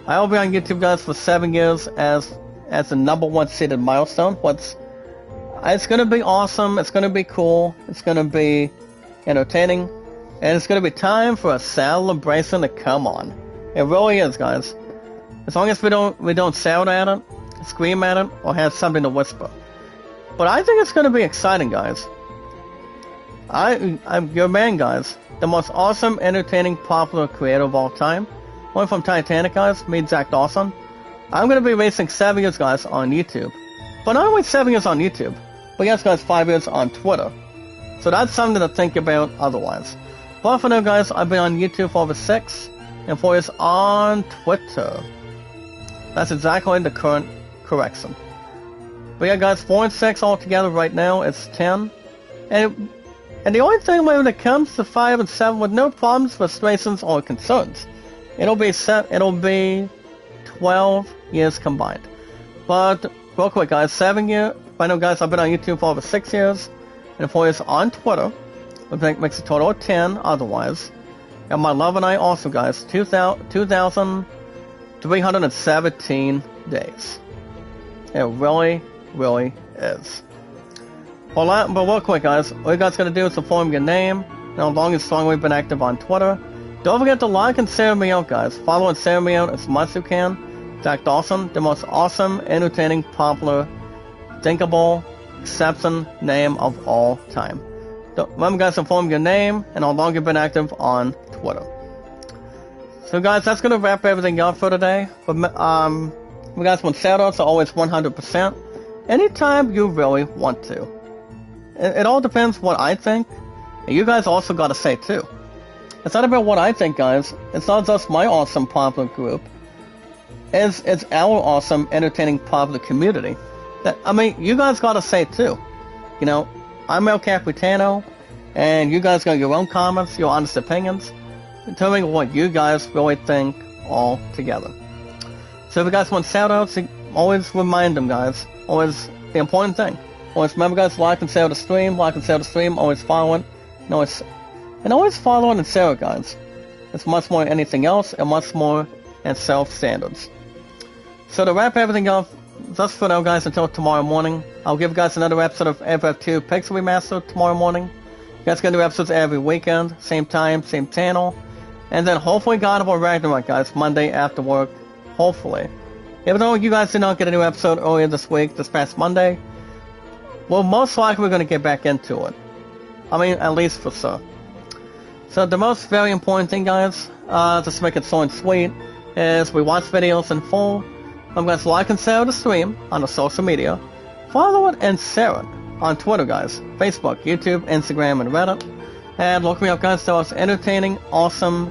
I will be on YouTube, guys, for 7 years as the #1 seated milestone. It's gonna be awesome. It's gonna be cool. It's gonna be entertaining. And it's gonna be time for a celebration to come on. It really is, guys. As long as we don't shout at it, scream at it, or have something to whisper. But I think it's gonna be exciting, guys. I'm your man, guys. The most awesome, entertaining, popular creator of all time. One from Titanic, guys. Me, Jack Dawson. I'm gonna be racing 7 years, guys, on YouTube. But not only 7 years on YouTube, but yes, guys, 5 years on Twitter. So that's something to think about otherwise. But for now, guys, I've been on YouTube for over 6, and 4 years on Twitter. That's exactly the current correction. But yeah, guys, 4 and 6 altogether right now, it's 10. And the only thing when it comes to 5 and 7, with no problems, frustrations, or concerns, it'll be 12 years combined. But real quick, guys, 7 years. I know, guys, I've been on YouTube for over 6 years, and 4 years on Twitter, which makes a total of 10 otherwise. And my love and I also, guys, 2,317 days. It really, really is. But real quick, guys, all you guys gotta do is inform your name, and how long and strong we've been active on Twitter. Don't forget to like and share me out, guys. Follow and share me out as much as you can. Jack Dawson, the most awesome, entertaining, popular, thinkable, exception name of all time. Remember, guys, to inform your name and how long you've been active on Twitter. So, guys, that's gonna wrap everything up for today. But you guys want shoutouts are always 100%. Anytime you really want to. It all depends what I think, and you guys also gotta say too. It's not about what I think, guys. It's not just my awesome popular group. It's our awesome, entertaining, popular community. You guys gotta say too. You know, I'm El Capitano, and you guys got your own comments, your honest opinions. Tell me what you guys really think all together. So if you guys want shoutouts, always remind them, guys. Always the important thing. Always remember, guys, like and share the stream, always follow it, and always follow it and share it, guys. It's much more than anything else, and much more than self-standards. So to wrap everything up, just for now, guys, until tomorrow morning, I'll give you guys another episode of FF2 Pixel Remaster tomorrow morning. You guys can do episodes every weekend, same time, same channel, and then hopefully God of War Ragnarok, guys, Monday after work, hopefully. Even though you guys did not get a new episode earlier this past Monday, well, most likely we're going to get back into it. At least for sure. So the most very important thing, guys, just to make it short and sweet, is we watch videos in full. Guys, like and share the stream on the social media. Follow it and share it on Twitter, guys, Facebook, YouTube, Instagram, and Reddit. And look me up, guys, the most entertaining, awesome,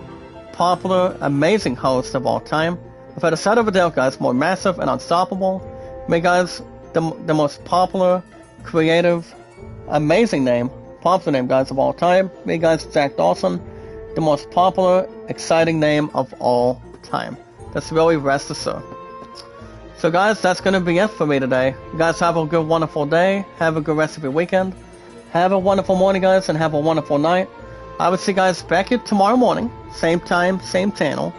popular, amazing host of all time. Without a shadow of a doubt, guys, more massive and unstoppable. Guys, the most popular, creative, amazing name, popular name, guys, of all time. Guys, Jack Dawson, the most popular, exciting name of all time. That's really rest assured. So, guys, that's going to be it for me today. You guys have a good, wonderful day. Have a good rest of your weekend. Have a wonderful morning, guys, and have a wonderful night. I will see you guys back here tomorrow morning. Same time, same channel.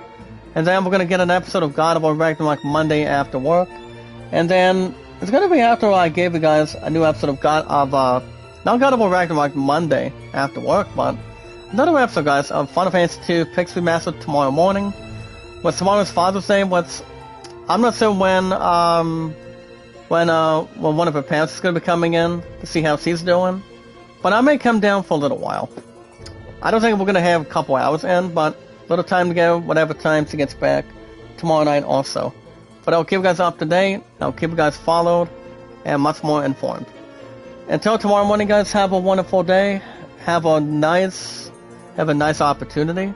And then we're going to get an episode of God of War Ragnarok Monday after work. And then it's going to be after I gave you guys a new episode of not God of War Ragnarok Monday after work, but another episode, guys, of Final Fantasy II Pixel Remaster tomorrow morning. With tomorrow's Father's Day, I'm not sure when one of her parents is going to be coming in to see how she's doing, but I may come down for a little while. I don't think we're going to have a couple hours in, but a little time to go, whatever time she gets back, tomorrow night also. But I'll keep you guys up to date, I'll keep you guys followed, and much more informed. Until tomorrow morning, guys, have a wonderful day, have a nice opportunity.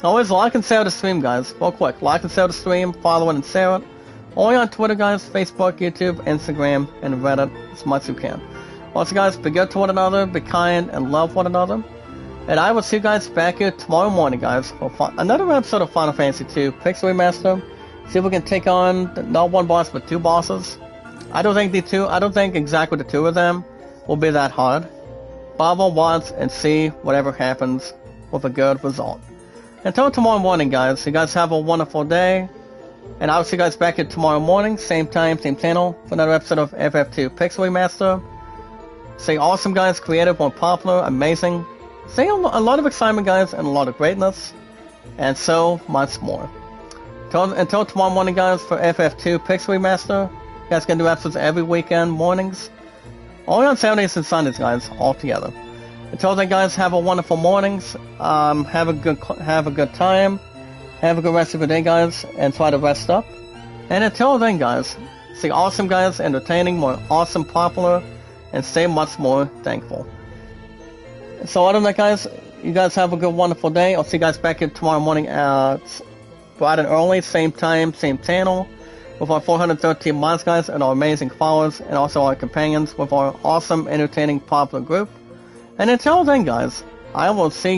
Always like and share the stream, guys. Real quick, like and share the stream, follow it and share it. Only on Twitter, guys, Facebook, YouTube, Instagram, and Reddit, as much as you can. Also, guys, be good to one another, be kind, and love one another. And I will see you guys back here tomorrow morning, guys, for another episode of Final Fantasy II Pixel Remaster. See if we can take on not one boss, but two bosses. I don't think exactly the two of them will be that hard. Bother once and see whatever happens with a good result. Until tomorrow morning, guys, you guys have a wonderful day. And I'll see you guys back here tomorrow morning, same time, same channel, for another episode of FF2 Pixel Remaster. Stay awesome, guys, creative, more popular, amazing. Stay a lot of excitement, guys, and a lot of greatness. And so much more. Until tomorrow morning, guys, for FF2 Pixel Remaster. You guys can do episodes every weekend, mornings. Only on Saturdays and Sundays, guys, all together. Until then, guys, have a wonderful mornings. Have a good time. Have a good rest of your day, guys, and try to rest up. And until then, guys, stay awesome, guys, entertaining, more awesome, popular, and stay much more thankful. So other than that, guys, you guys have a good, wonderful day. I'll see you guys back here tomorrow morning at bright and early, same time, same channel, with our 413 mods, guys, and our amazing followers, and also our companions with our awesome, entertaining, popular group. And until then, guys, I will see you.